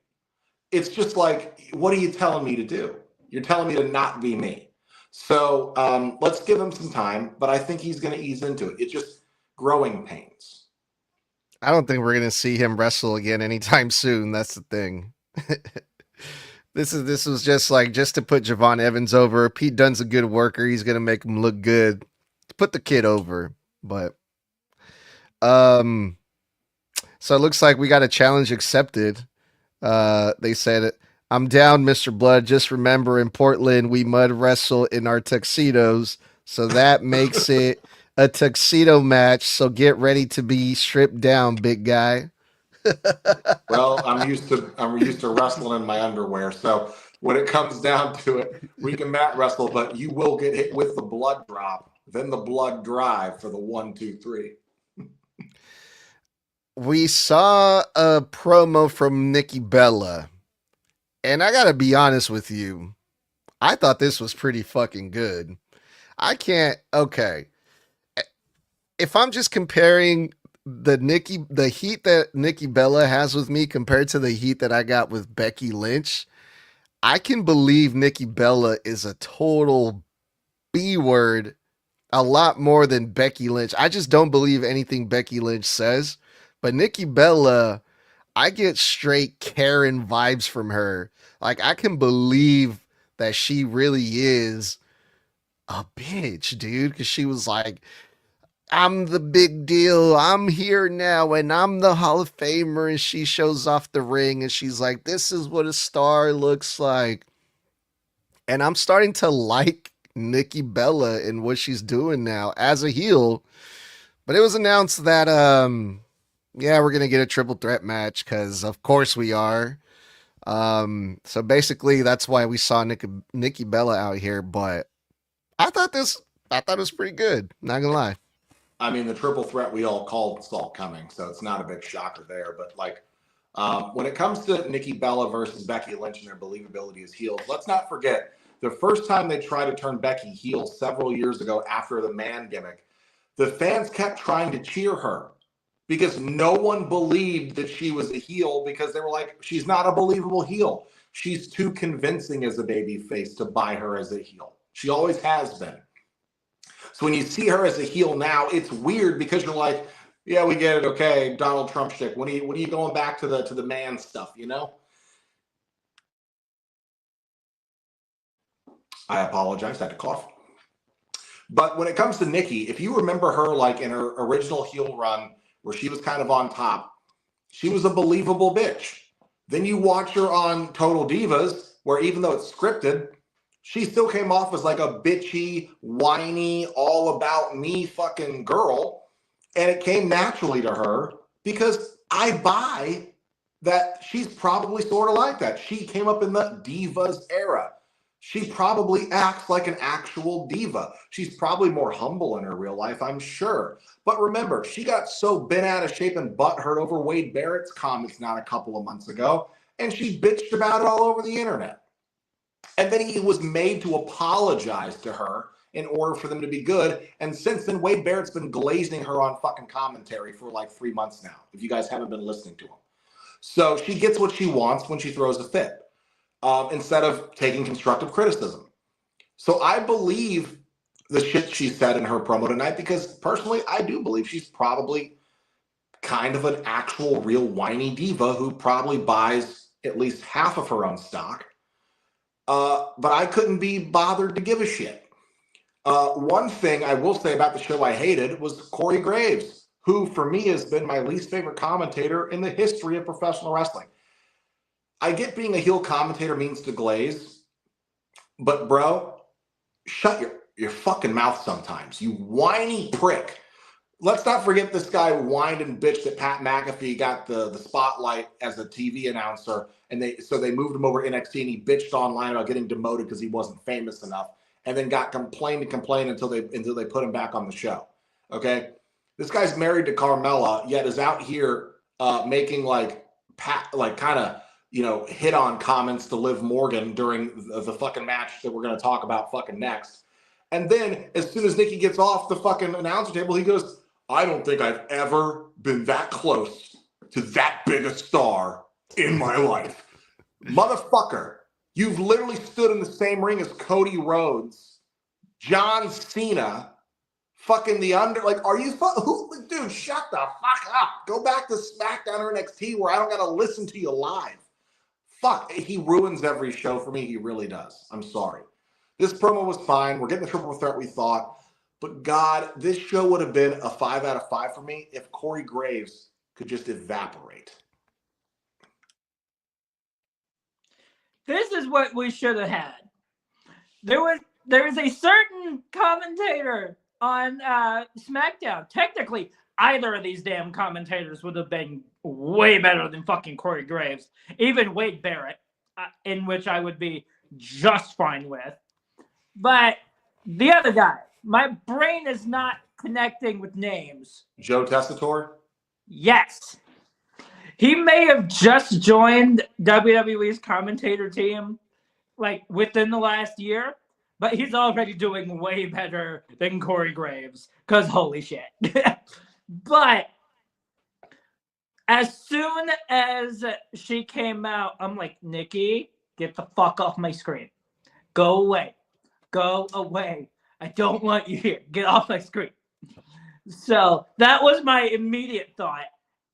It's just like, what are you telling me to do? You're telling me to not be me. So let's give him some time, but I think he's going to ease into it. It's just growing pains. I don't think we're gonna see him wrestle again anytime soon. That's the thing. This was just to put Javon Evans over. Pete Dunne's a good worker. He's gonna make him look good. Put the kid over. But um so it looks like we got a challenge accepted. They said, I'm down, Mr. Blood. Just remember in Portland we mud wrestle in our tuxedos. So that makes it a tuxedo match. So get ready to be stripped down, big guy. Well, I'm used to wrestling in my underwear. So when it comes down to it, we can mat wrestle, but you will get hit with the blood drop, then the blood drive for the 1, 2, 3. We saw a promo from Nikki Bella, and I gotta be honest with you. I thought this was pretty fucking good. I can't. Okay, if I'm just comparing the heat that Nikki Bella has with me compared to the heat that I got with Becky Lynch, I can believe Nikki Bella is a total B word a lot more than Becky Lynch. I just don't believe anything Becky Lynch says. But Nikki Bella, I get straight Karen vibes from her. Like, I can believe that she really is a bitch, dude. Because she was like, I'm the big deal. I'm here now and I'm the Hall of Famer. And she shows off the ring and she's like, this is what a star looks like. And I'm starting to like Nikki Bella and what she's doing now as a heel. But it was announced that yeah, we're gonna get a triple threat match because of course we are. So basically that's why we saw Nikki Bella out here. But I thought this I thought it was pretty good. Not gonna lie. I mean, the triple threat we all called saw coming, so it's not a big shocker there. But like, when it comes to Nikki Bella versus Becky Lynch and their believability as heels, let's not forget the first time they tried to turn Becky heel several years ago after the man gimmick, the fans kept trying to cheer her because no one believed that she was a heel because they were like, she's not a believable heel. She's too convincing as a baby face to buy her as a heel. She always has been. So when you see her as a heel now, it's weird because you're like, yeah, we get it. Okay, Donald Trump shtick. When are you going back to the man stuff? You know. I apologize. I had to cough. But when it comes to Nikki, if you remember her like in her original heel run where she was kind of on top, she was a believable bitch. Then you watch her on Total Divas, where even though it's scripted, she still came off as like a bitchy, whiny, all about me fucking girl. And it came naturally to her because I buy that she's probably sort of like that. She came up in the divas era. She probably acts like an actual diva. She's probably more humble in her real life, I'm sure. But remember, she got so bent out of shape and butthurt over Wade Barrett's comments not a couple of months ago, and she bitched about it all over the internet. And then he was made to apologize to her in order for them to be good. And since then, Wade Barrett's been glazing her on fucking commentary for like 3 months now, if you guys haven't been listening to him. So she gets what she wants when she throws a fit, instead of taking constructive criticism. So I believe the shit she said in her promo tonight because personally, I do believe she's probably kind of an actual real whiny diva who probably buys at least half of her own stock. But I couldn't be bothered to give a shit. One thing I will say about the show I hated was Corey Graves, who for me has been my least favorite commentator in the history of professional wrestling. I get being a heel commentator means to glaze, but bro, shut your fucking mouth sometimes, you whiny prick. Let's not forget this guy whined and bitched that Pat McAfee got the spotlight as a TV announcer, and they moved him over to NXT, and he bitched online about getting demoted because he wasn't famous enough, and then got complained until they put him back on the show. Okay, this guy's married to Carmella, yet is out here making like kind of hit on comments to Liv Morgan during the fucking match that we're going to talk about fucking next. And then as soon as Nikki gets off the fucking announcer table, he goes, I don't think I've ever been that close to that big a star in my life. Motherfucker, you've literally stood in the same ring as Cody Rhodes, John Cena, fucking the under. Like, are you dude? Shut the fuck up. Go back to SmackDown or NXT where I don't gotta listen to you live. Fuck, he ruins every show for me. He really does. I'm sorry. This promo was fine. We're getting the triple threat we thought, but God, this show would have been a 5 out of 5 for me if Corey Graves could just evaporate. This is what we should have had. There is a certain commentator on SmackDown. Technically, either of these damn commentators would have been way better than fucking Corey Graves. Even Wade Barrett, in which I would be just fine with. But the other guy, my brain is not connecting with names. Joe Tessitore? Yes. He may have just joined WWE's commentator team like within the last year, but he's already doing way better than Corey Graves because holy shit. But as soon as she came out, I'm like, Nikki, get the fuck off my screen. Go away. Go away. I don't want you here. Get off my screen. So that was my immediate thought.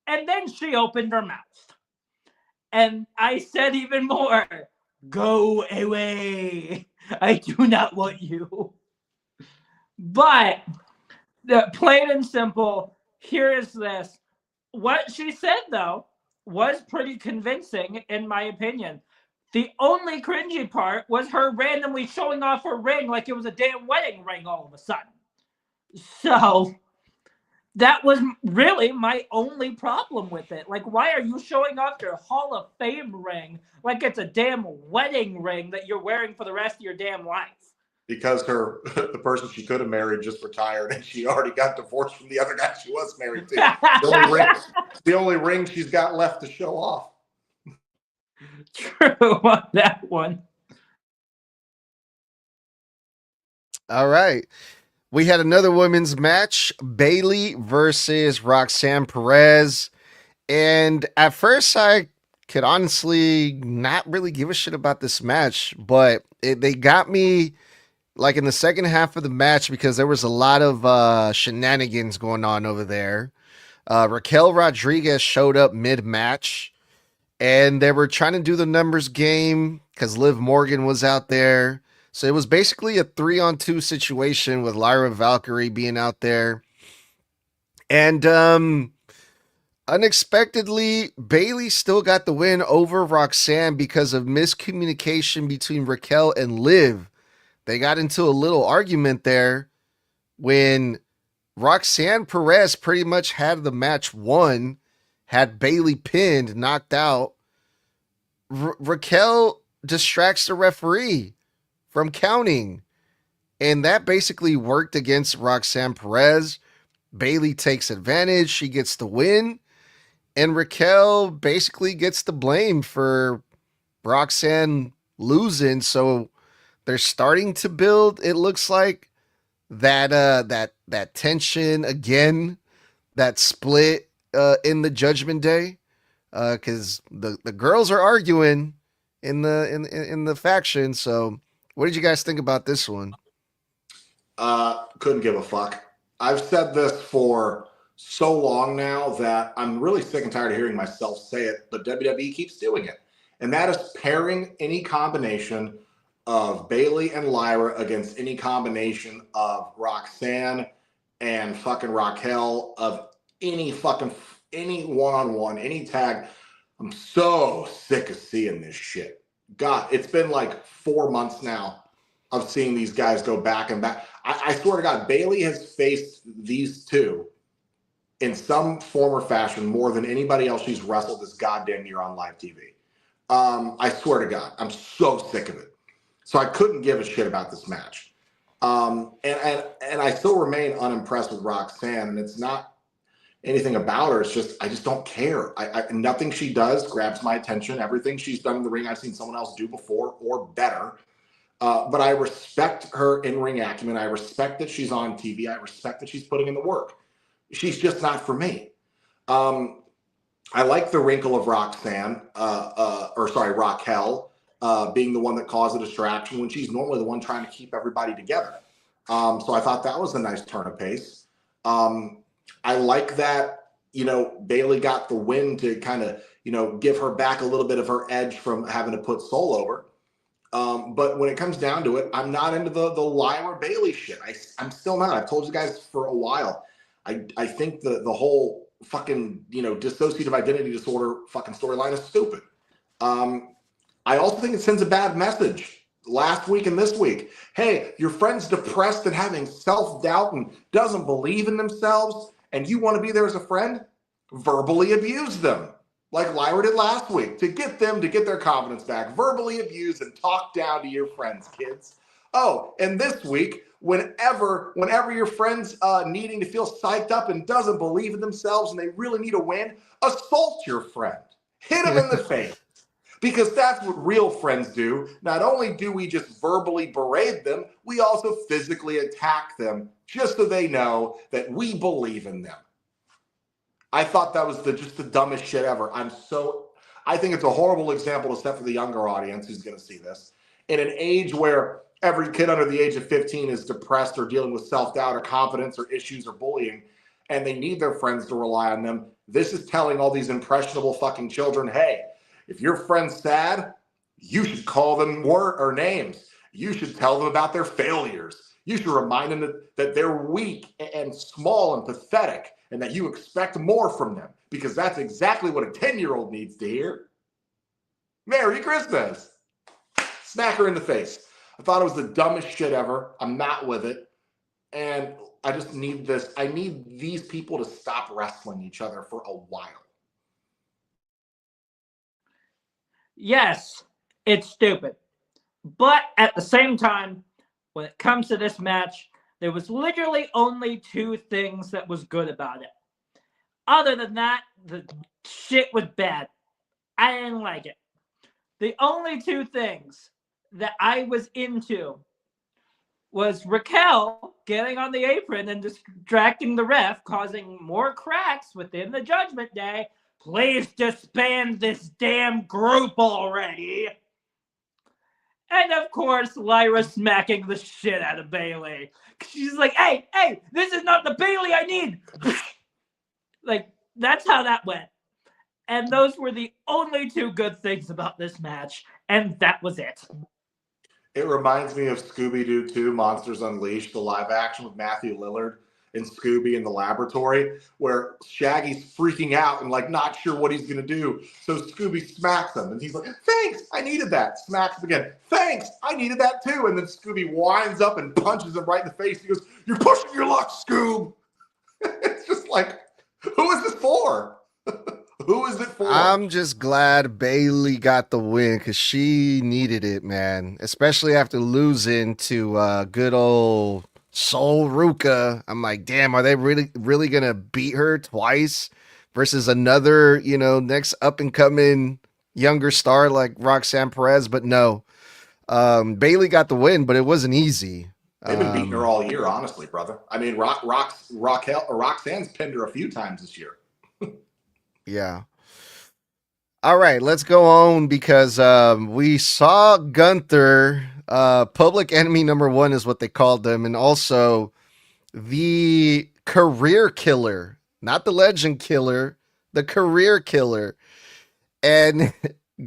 And then she opened her mouth. And I said even more, go away. I do not want you. But plain and simple, here is this. What she said, though, was pretty convincing, in my opinion. The only cringy part was her randomly showing off her ring like it was a damn wedding ring all of a sudden. So that was really my only problem with it. Like, why are you showing off your Hall of Fame ring like it's a damn wedding ring that you're wearing for the rest of your damn life? Because the person she could have married just retired and she already got divorced from the other guy she was married to. The only ring she's got left to show off. True on that one. All right. We had another women's match, Bayley versus Roxanne Perez. And at first, I could honestly not really give a shit about this match, but they got me like in the second half of the match because there was a lot of shenanigans going on over there. Raquel Rodriguez showed up mid-match, and they were trying to do the numbers game because Liv Morgan was out there. So it was basically a 3-on-2 situation with Lyra Valkyrie being out there. And unexpectedly, Bayley still got the win over Roxanne because of miscommunication between Raquel and Liv. They got into a little argument there when Roxanne Perez pretty much had the match won, had Bayley pinned, knocked out. Raquel distracts the referee from counting, and that basically worked against Roxanne Perez. Bayley takes advantage. She gets the win, and Raquel basically gets the blame for Roxanne losing. So they're starting to build, it looks like, that tension again, that split in the Judgment Day, because the girls are arguing in the faction. So what did you guys think about this one? Couldn't give a fuck. I've said this for so long now that I'm really sick and tired of hearing myself say it, but WWE keeps doing it. And that is pairing any combination of Bayley and Lyra against any combination of Roxanne and fucking Raquel, of any one-on-one, any tag. I'm so sick of seeing this shit. God, it's been like 4 months now of seeing these guys go back and back. I swear to God, Bayley has faced these two in some form or fashion more than anybody else she's wrestled this goddamn year on live TV. I swear to God, I'm so sick of it. So I couldn't give a shit about this match. And I still remain unimpressed with Roxanne, and it's not anything about her. It's just, I just don't care. Nothing she does grabs my attention. Everything she's done in the ring, I've seen someone else do before or better. But I respect her in-ring acumen. I respect that she's on TV. I respect that she's putting in the work. She's just not for me. I like the wrinkle of Roxanne, Raquel, being the one that caused the distraction when she's normally the one trying to keep everybody together. So I thought that was a nice turn of pace. I like that, Bailey got the win to kind of, give her back a little bit of her edge from having to put Soul over. But when it comes down to it, I'm not into the Lyra Bailey shit. I'm still not. I've told you guys for a while. I think the whole fucking, dissociative identity disorder fucking storyline is stupid. I also think it sends a bad message last week and this week. Hey, your friend's depressed and having self-doubt and doesn't believe in themselves, and you want to be there as a friend? Verbally abuse them, like Lyra did last week, to get them to get their confidence back. Verbally abuse and talk down to your friends, kids. Oh, and this week, whenever your friend's needing to feel psyched up and doesn't believe in themselves and they really need a win, assault your friend. Hit them in the face. Because that's what real friends do. Not only do we just verbally berate them, we also physically attack them just so they know that we believe in them. I thought that was just the dumbest shit ever. I think it's a horrible example to set for the younger audience who's going to see this. In an age where every kid under the age of 15 is depressed or dealing with self-doubt or confidence or issues or bullying, and they need their friends to rely on them, this is telling all these impressionable fucking children, hey, if your friend's sad, you should call them names. You should tell them about their failures. You should remind them that they're weak and small and pathetic and that you expect more from them, because that's exactly what a 10-year-old needs to hear. Merry Christmas. Smack her in the face. I thought it was the dumbest shit ever. I'm not with it. And I just need this. I need these people to stop wrestling each other for a while. Yes, it's stupid. But at the same time, when it comes to this match, there was literally only two things that was good about it. Other than that, the shit was bad. I didn't like it. The only two things that I was into was Raquel getting on the apron and distracting the ref, causing more cracks within the Judgment Day. Please disband this damn group already. And of course, Lyra smacking the shit out of Bailey. She's like, hey, this is not the Bailey I need. Like, that's how that went. And those were the only two good things about this match. And that was it. It reminds me of Scooby-Doo 2, Monsters Unleashed, the live action with Matthew Lillard and Scooby in the laboratory, where Shaggy's freaking out and like not sure what he's gonna do. So Scooby smacks him and he's like, thanks, I needed that. Smacks him again. Thanks, I needed that too. And then Scooby winds up and punches him right in the face. He goes, you're pushing your luck, Scoob. It's just like, who is this for? Who is it for? I'm just glad Bailey got the win because she needed it, man. Especially after losing to good old Sol Ruka. I'm like, damn, are they really gonna beat her twice versus another, next up and coming younger star like Roxanne Perez? But no, Bailey got the win, but it wasn't easy. They've been beating her all year, honestly, brother. I mean, Roxanne's pinned her a few times this year. Yeah. All right, let's go on because we saw Gunther, public enemy number one is what they called them, and also the career killer, not the legend killer, the career killer. And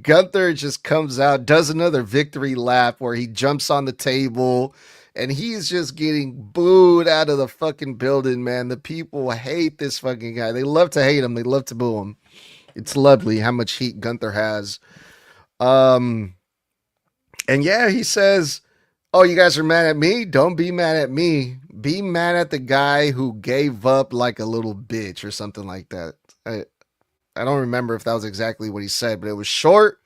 Gunther just comes out, does another victory lap where he jumps on the table and he's just getting booed out of the fucking building, man. The people hate this fucking guy. They love to hate him. They love to boo him. It's lovely how much heat Gunther has. And yeah, he says, oh, you guys are mad at me? Don't be mad at me. Be mad at the guy who gave up like a little bitch or something like that. I don't remember if that was exactly what he said, but it was short.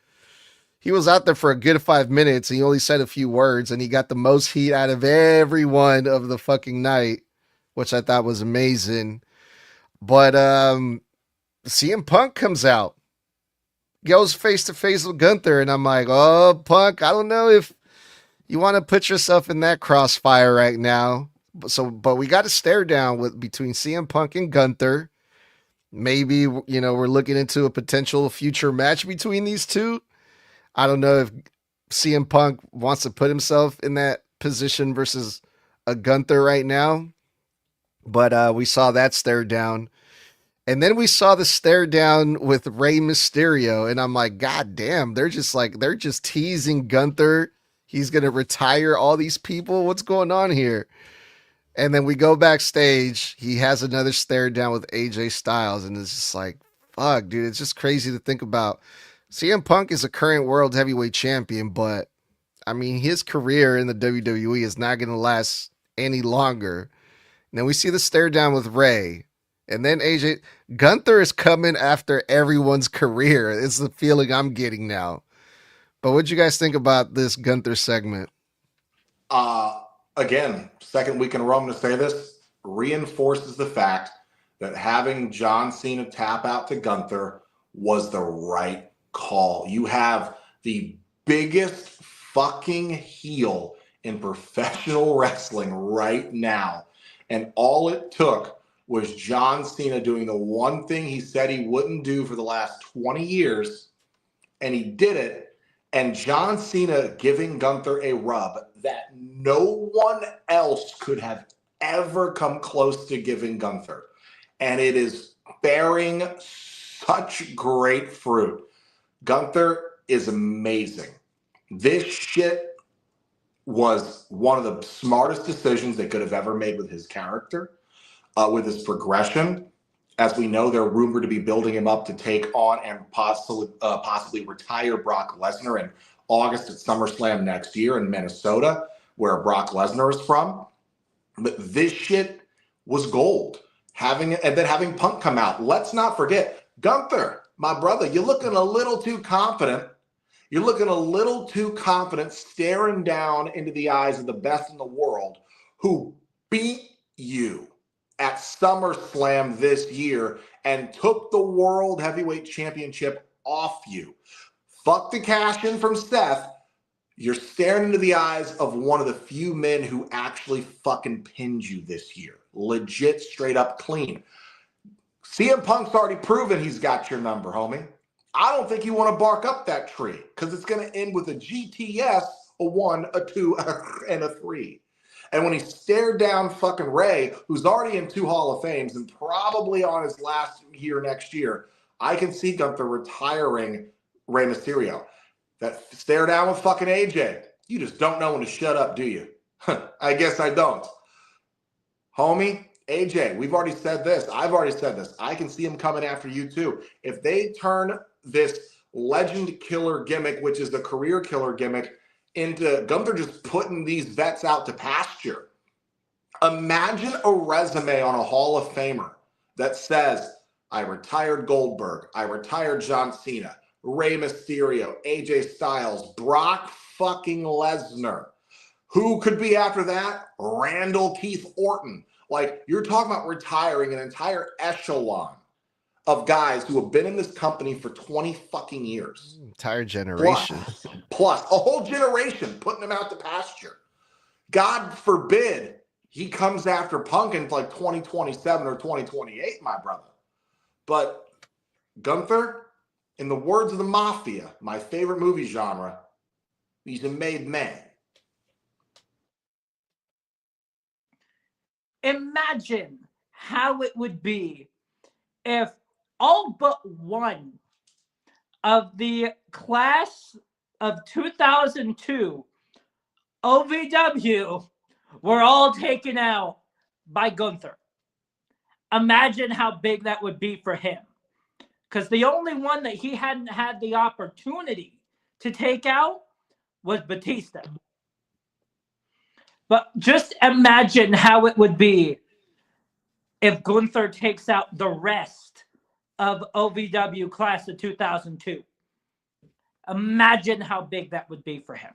He was out there for a good 5 minutes and he only said a few words and he got the most heat out of everyone of the fucking night, which I thought was amazing. But CM Punk comes out, goes face to face with Gunther, and I'm like, oh, Punk, I don't know if you want to put yourself in that crossfire right now. But we got a stare down between CM Punk and Gunther. Maybe, we're looking into a potential future match between these two. I don't know if CM Punk wants to put himself in that position versus a Gunther right now, but we saw that stare down. And then we saw the stare down with Rey Mysterio, and I'm like, God damn, they're just teasing Gunther. He's gonna retire all these people. What's going on here? And then we go backstage. He has another stare down with AJ Styles, and it's just like, fuck, dude. It's just crazy to think about. CM Punk is a current world heavyweight champion, but I mean, his career in the WWE is not gonna last any longer. And then we see the stare down with Ray. And then AJ Gunther is coming after everyone's career. It's the feeling I'm getting now. But what'd you guys think about this Gunther segment? Again, second week in a row, I'm going to say this, reinforces the fact that having John Cena tap out to Gunther was the right call. You have the biggest fucking heel in professional wrestling right now. And all it took was John Cena doing the one thing he said he wouldn't do for the last 20 years, and he did it. And John Cena giving Gunther a rub that no one else could have ever come close to giving Gunther. And it is bearing such great fruit. Gunther is amazing. This shit was one of the smartest decisions they could have ever made with his character, with his progression. As we know, they're rumored to be building him up to take on and possibly retire Brock Lesnar in August at SummerSlam next year in Minnesota, where Brock Lesnar is from. But this shit was gold. And then having Punk come out. Let's not forget, Gunther, my brother, you're looking a little too confident. You're looking a little too confident, staring down into the eyes of the best in the world who beat you at SummerSlam this year and took the World Heavyweight Championship off you. Fuck the cash in from Seth. You're staring into the eyes of one of the few men who actually fucking pinned you this year. Legit, straight up clean. CM Punk's already proven he's got your number, homie. I don't think you want to bark up that tree because it's going to end with a GTS, a 1, a 2, and a 3. And when he stared down fucking Ray, who's already in 2 Hall of Fames and probably on his last year next year, I can see Gunther retiring Rey Mysterio. That stare down with fucking AJ. You just don't know when to shut up, do you? I guess I don't. Homie, AJ, we've already said this. I've already said this. I can see him coming after you too. If they turn this legend killer gimmick, which is the career killer gimmick, into Gunther just putting these vets out to pasture. Imagine a resume on a Hall of Famer that says, I retired Goldberg, I retired John Cena, Rey Mysterio, AJ Styles, Brock fucking Lesnar. Who could be after that? Randall Keith Orton. Like, you're talking about retiring an entire echelon of guys who have been in this company for 20 fucking years. Entire generation. Plus, a whole generation putting them out to pasture. God forbid he comes after Punk in like 2027 or 2028, my brother. But Gunther, in the words of the Mafia, my favorite movie genre, he's a made man. Imagine how it would be if all but one of the class of 2002 OVW were all taken out by Gunther. Imagine how big that would be for him. Because the only one that he hadn't had the opportunity to take out was Batista. But just imagine how it would be if Gunther takes out the rest of OVW class of 2002. Imagine how big that would be for him.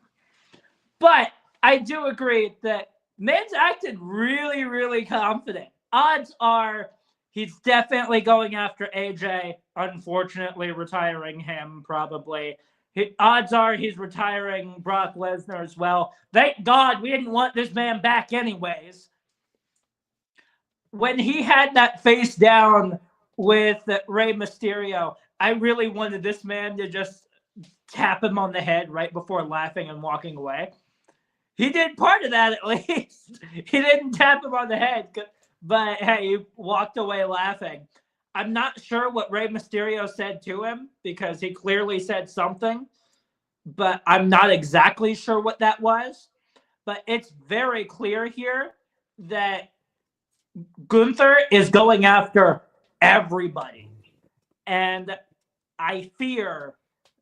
But I do agree that Man's acted really, really confident. Odds are he's definitely going after AJ, unfortunately retiring him probably. Odds are he's retiring Brock Lesnar as well. Thank God we didn't want this man back anyways. When he had that face down with Rey Mysterio, I really wanted this man to just tap him on the head right before laughing and walking away. He did part of that at least. He didn't tap him on the head, but hey, he walked away laughing. I'm not sure what Rey Mysterio said to him because he clearly said something, but I'm not exactly sure what that was. But it's very clear here that Gunther is going after everybody. And I fear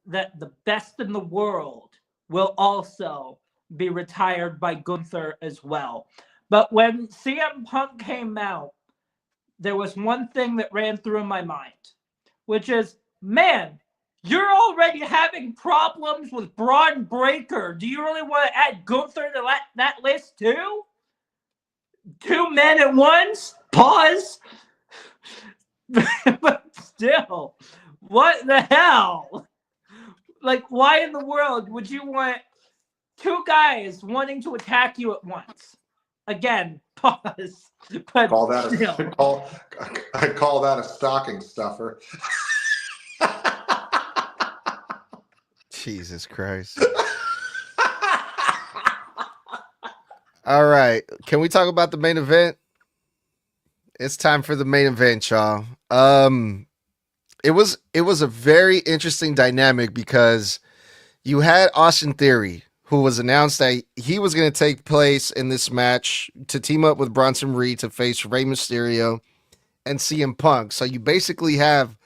that the best in the world will also be retired by Gunther as well. But when CM Punk came out, there was one thing that ran through my mind, which is, man, you're already having problems with Braun Breaker. Do you really want to add Gunther to that list too? Two men at once? Pause. But still, what the hell? Like, why in the world would you want two guys wanting to attack you at once? Again, pause. But Call that still. I call that a stocking stuffer. Jesus Christ. All right. Can we talk about the main event? It's time for the main event, y'all. It was a very interesting dynamic because you had Austin Theory, who was announced that he was going to take place in this match to team up with Bronson Reed to face Rey Mysterio and CM Punk. So you basically have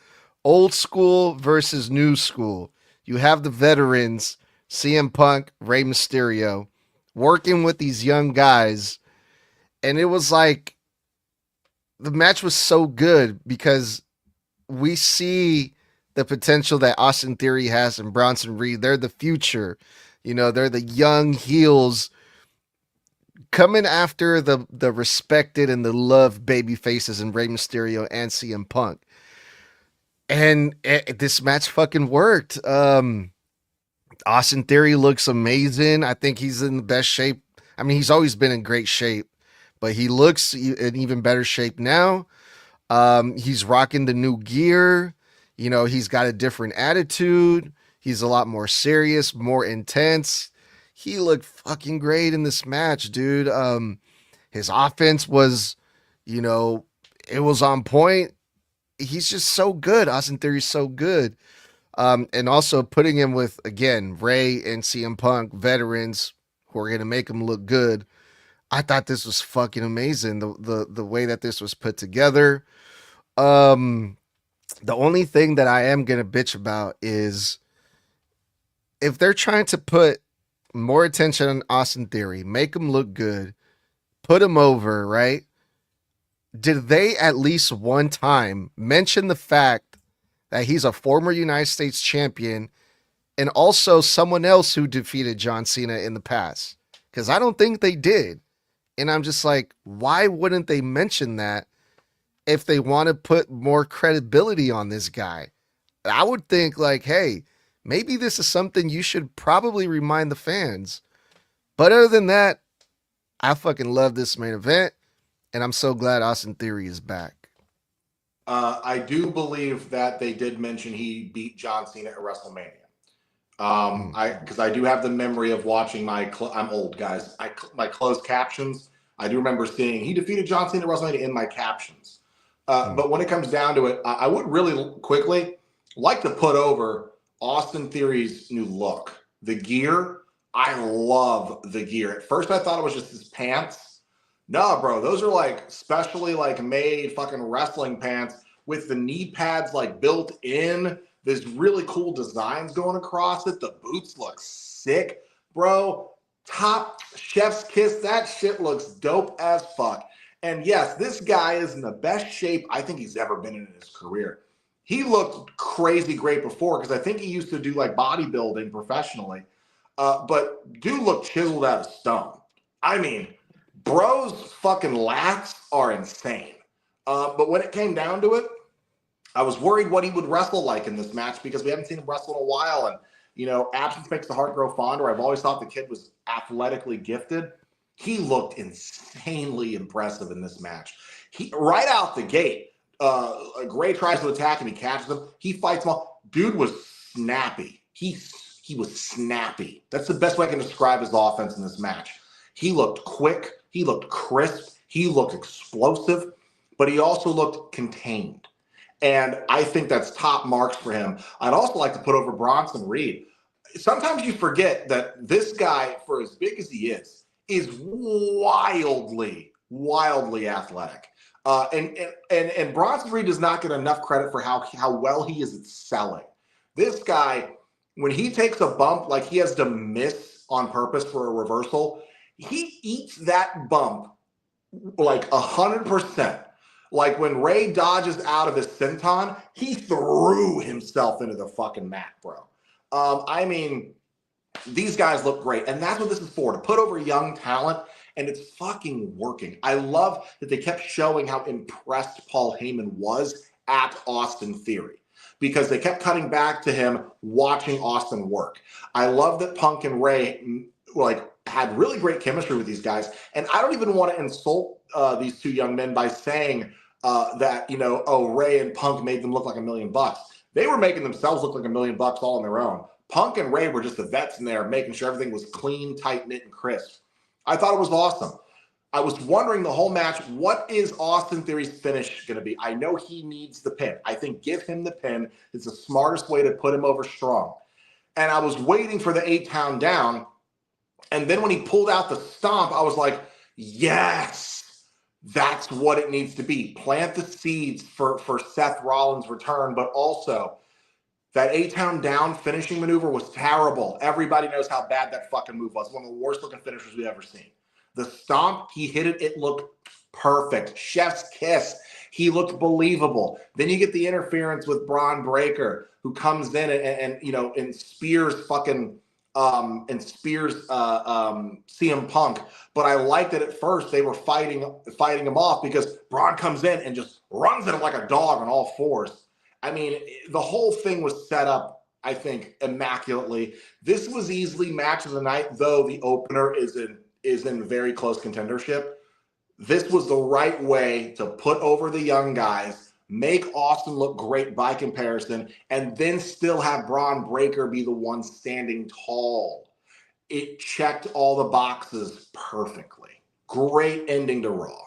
old school versus new school. You have the veterans, CM Punk, Rey Mysterio, working with these young guys. And it was like, the match was so good because we see the potential that Austin Theory has and Bronson Reed. They're the future. You know, they're the young heels coming after the respected and the loved baby faces in Rey Mysterio and CM Punk. And this match fucking worked. Austin Theory looks amazing. I think he's in the best shape. I mean, he's always been in great shape, but he looks in even better shape now. He's rocking the new gear. You know, he's got a different attitude. He's a lot more serious, more intense. He looked fucking great in this match, dude. His offense was, you know, it was on point. He's just so good. Austin Theory's so good. And also putting him with, again, Ray and CM Punk, veterans who are going to make him look good. I thought this was fucking amazing. The way that this was put together. The only thing that I am going to bitch about is if they're trying to put more attention on Austin Theory, make him look good, put him over, right? Did they at least one time mention the fact that he's a former United States champion and also someone else who defeated John Cena in the past? Because I don't think they did. And I'm just like, why wouldn't they mention that if they want to put more credibility on this guy? I would think like, hey, maybe this is something you should probably remind the fans. But other than that, I fucking love this main event. And I'm so glad Austin Theory is back. I do believe that they did mention he beat John Cena at WrestleMania. Because I do have the memory of watching I'm old, guys. My closed captions. I do remember seeing he defeated John Cena at WrestleMania in my captions. But when it comes down to it, I would really quickly like to put over Austin Theory's new look. The gear, I love the gear. At first, I thought it was just his pants. Nah, bro, those are like specially like made fucking wrestling pants with the knee pads like built in. There's really cool designs going across it. The boots look sick, bro. Top chef's kiss. That shit looks dope as fuck. And yes, this guy is in the best shape I think he's ever been in his career. He looked crazy great before because I think he used to do like bodybuilding professionally. But dude looked chiseled out of stone. I mean, bro's fucking lats are insane. But when it came down to it, I was worried what he would wrestle like in this match because we haven't seen him wrestle in a while. And, you know, absence makes the heart grow fonder. I've always thought the kid was athletically gifted. He looked insanely impressive in this match. He right out the gate, Gray tries to attack him. He catches him. He fights him off. Dude was snappy. He he was snappy. That's the best way I can describe his offense in this match. He looked quick. He looked crisp. He looked explosive, but he also looked contained. And I think that's top marks for him. I'd also like to put over Bronson Reed. Sometimes you forget that this guy, for as big as he is wildly, wildly athletic. And Bronson Reed does not get enough credit for how well he is at selling. This guy, when he takes a bump, like he has to miss on purpose for a reversal, he eats that bump like 100%. Like when Ray dodges out of his senton, he threw himself into the fucking mat, bro. I mean, these guys look great. And that's what this is for, to put over young talent. And it's fucking working. I love that they kept showing how impressed Paul Heyman was at Austin Theory, because they kept cutting back to him watching Austin work. I love that Punk and Ray had really great chemistry with these guys. And I don't even want to insult these two young men by saying that, Ray and Punk made them look like $1 million. They were making themselves look like $1 million all on their own. Punk and Ray were just the vets in there, making sure everything was clean, tight-knit, and crisp. I thought it was awesome. I was wondering the whole match, what is Austin Theory's finish going to be? I know he needs the pin. I think give him the pin. It's the smartest way to put him over strong. And I was waiting for the 8-count down. And then when he pulled out the stomp, I was like, yes, that's what it needs to be. Plant the seeds for Seth Rollins' return, but also that 8-count down finishing maneuver was terrible. Everybody knows how bad that fucking move was. One of the worst looking finishers we've ever seen. The stomp, he hit it. It looked perfect. Chef's kiss. He looked believable. Then you get the interference with Braun Breaker, who comes in and spears fucking CM Punk. But I liked that at first they were fighting him off, because Braun comes in and just runs at him like a dog on all fours. I mean, the whole thing was set up, I think, immaculately. This was easily match of the night, though the opener is in very close contendership. This was the right way to put over the young guys, make Austin look great by comparison, and then still have Braun Breaker be the one standing tall. It checked all the boxes perfectly. Great ending to Raw.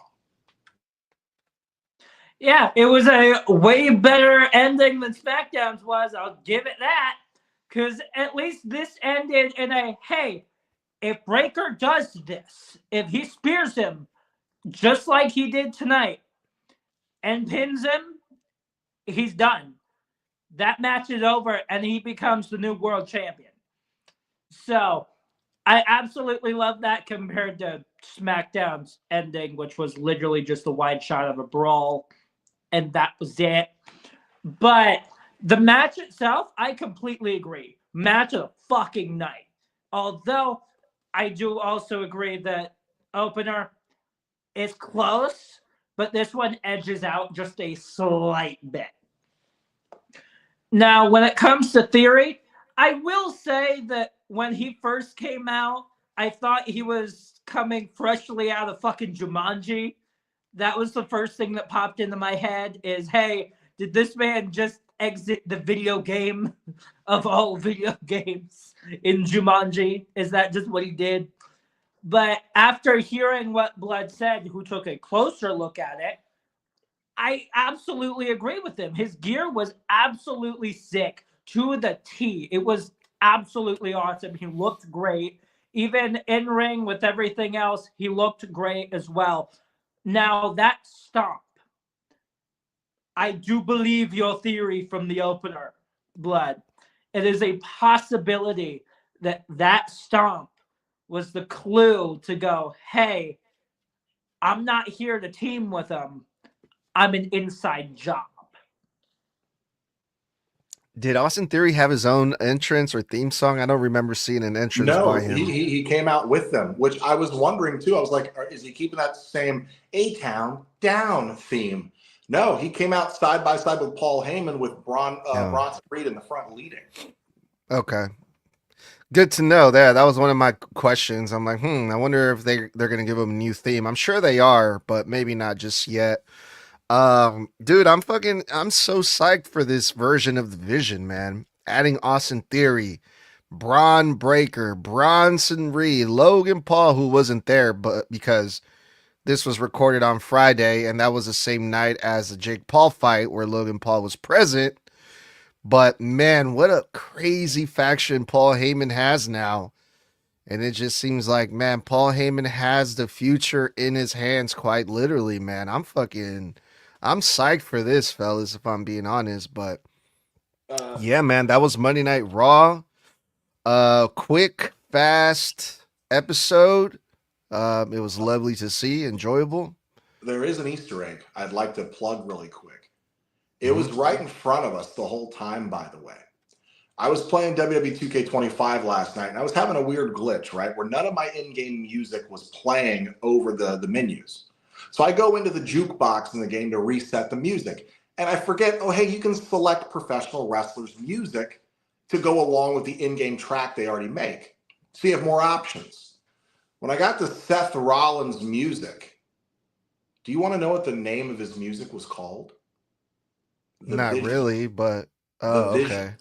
Yeah, it was a way better ending than SmackDown's was. I'll give it that. Because at least this ended in a, hey, if Breaker does this, if he spears him just like he did tonight and pins him, he's done. That match is over and he becomes the new world champion. So I absolutely love that compared to SmackDown's ending, which was literally just a wide shot of a brawl. And that was it. But the match itself, I completely agree. Match of the fucking night. Although I do also agree that opener is close, but this one edges out just a slight bit. Now, when it comes to Theory, I will say that when he first came out, I thought he was coming freshly out of fucking Jumanji. That was the first thing that popped into my head is, hey, did this man just exit the video game of all video games in Jumanji? Is that just what he did? But after hearing what Blood said, who took a closer look at it, I absolutely agree with him. His gear was absolutely sick to the T. It was absolutely awesome. He looked great. Even in ring with everything else, he looked great as well. Now, that stomp, I do believe your theory from the opener, Blood. It is a possibility that that stomp was the clue to go, hey, I'm not here to team with him. I'm an inside job. Did Austin Theory have his own entrance or theme song? I don't remember seeing an entrance No, by him. he came out with them, which I was wondering too. I was like, is he keeping that same A-Town Down theme? No, he came out side by side with Paul Heyman with Bronson Reed in the front leading. Okay. Good to know that. That was one of my questions. I'm like, I wonder if they're going to give him a new theme. I'm sure they are, but maybe not just yet. Dude, I'm so psyched for this version of the Vision, man. Adding Austin Theory, Braun Breaker, Bronson Reed, Logan Paul, who wasn't there, but because this was recorded on Friday, and that was the same night as the Jake Paul fight where Logan Paul was present. But man, what a crazy faction Paul Heyman has now. And it just seems like, man, Paul Heyman has the future in his hands, quite literally, man. I'm psyched for this, fellas, if I'm being honest. But yeah, man, that was Monday Night Raw. Quick, fast episode. It was lovely to see, enjoyable. There is an Easter egg I'd like to plug really quick. It was right in front of us the whole time, by the way. I was playing WWE 2K25 last night, and I was having a weird glitch, right, where none of my in-game music was playing over the menus. So I go into the jukebox in the game to reset the music, and I forget, oh, hey, you can select professional wrestlers' music to go along with the in-game track they already make. So you have more options. When I got to Seth Rollins' music, do you want to know what the name of his music was called? Not Vision. really, but okay.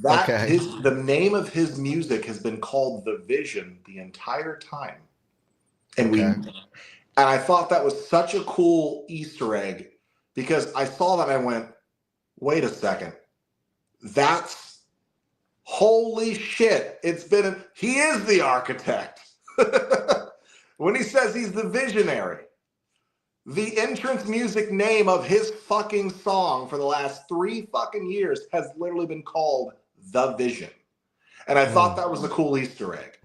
Okay. The name of his music has been called The Vision the entire time. And I thought that was such a cool Easter egg because I saw that and I went, wait a second. That's holy shit. He is the architect. When he says he's the visionary, the entrance music name of his fucking song for the last 3 fucking years has literally been called The Vision. And I thought that was a cool Easter egg.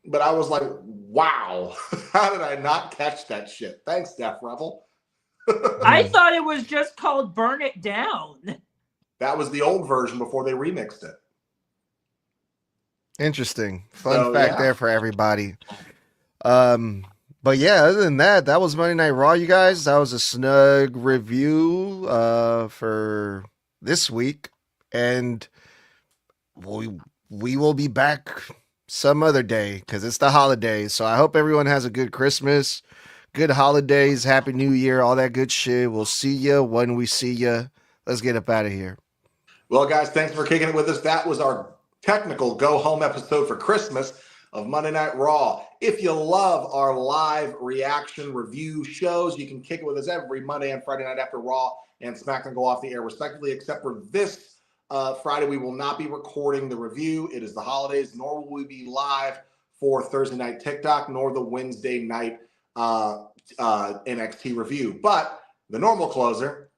But I was like, wow, how did I not catch that shit? Thanks, Def Rebel. I thought it was just called Burn It Down. That was the old version before they remixed it. Interesting. Fun fact there for everybody. But yeah, other than that, that was Monday Night Raw, you guys. That was a snug review for this week. And we will be back some other day because it's the holidays. So I hope everyone has a good Christmas, good holidays, Happy New Year, all that good shit. We'll see you when we see you. Let's get up out of here. Well, guys, thanks for kicking it with us. That was our technical go-home episode for Christmas of Monday Night Raw. If you love our live reaction review shows, you can kick it with us every Monday and Friday night after Raw and SmackDown go off the air, respectively, except for this Friday. We will not be recording the review. It is the holidays, nor will we be live for Thursday night TikTok, nor the Wednesday night NXT review. But the normal closer,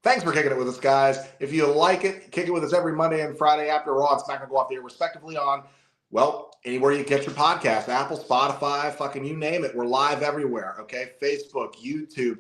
thanks for kicking it with us, guys. If you like it, kick it with us every Monday and Friday after Raw and SmackDown go off the air, respectively, on, well, anywhere you get your podcast, Apple, Spotify, fucking you name it. We're live everywhere, okay? Facebook, YouTube,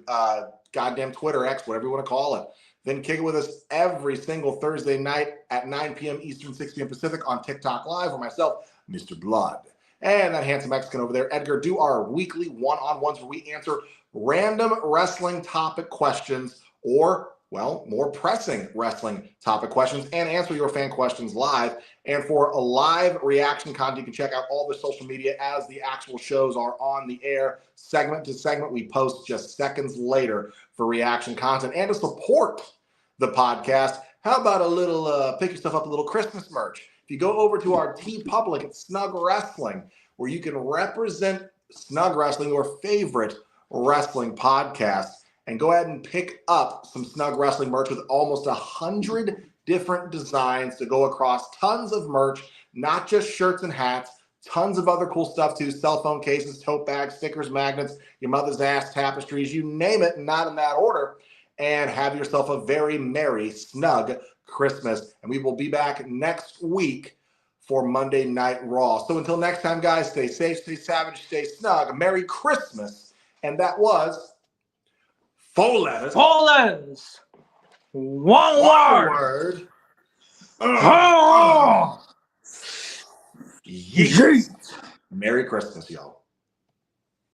goddamn Twitter, X, whatever you want to call it. Then kick it with us every single Thursday night at 9 p.m. Eastern, 6 p.m. Pacific on TikTok Live, or myself, Mr. Blood. And that handsome Mexican over there, Edgar, do our weekly one-on-ones where we answer random wrestling topic questions or, well, more pressing wrestling topic questions and answer your fan questions live. And for a live reaction content, you can check out all the social media as the actual shows are on the air. Segment to segment, we post just seconds later for reaction content. And to support the podcast, how about a little, pick yourself up a little Christmas merch. If you go over to our TeePublic at Snug Wrestling, where you can represent Snug Wrestling, your favorite wrestling podcast, and go ahead and pick up some Snug Wrestling merch with almost 100 different designs to go across tons of merch, not just shirts and hats, tons of other cool stuff too, cell phone cases, tote bags, stickers, magnets, your mother's ass tapestries, you name it, not in that order. And have yourself a very merry, snug Christmas. And we will be back next week for Monday Night Raw. So until next time, guys, stay safe, stay savage, stay snug. Merry Christmas. And that was 4 letters. 4 letters. One word. Yeet. Merry Christmas, y'all.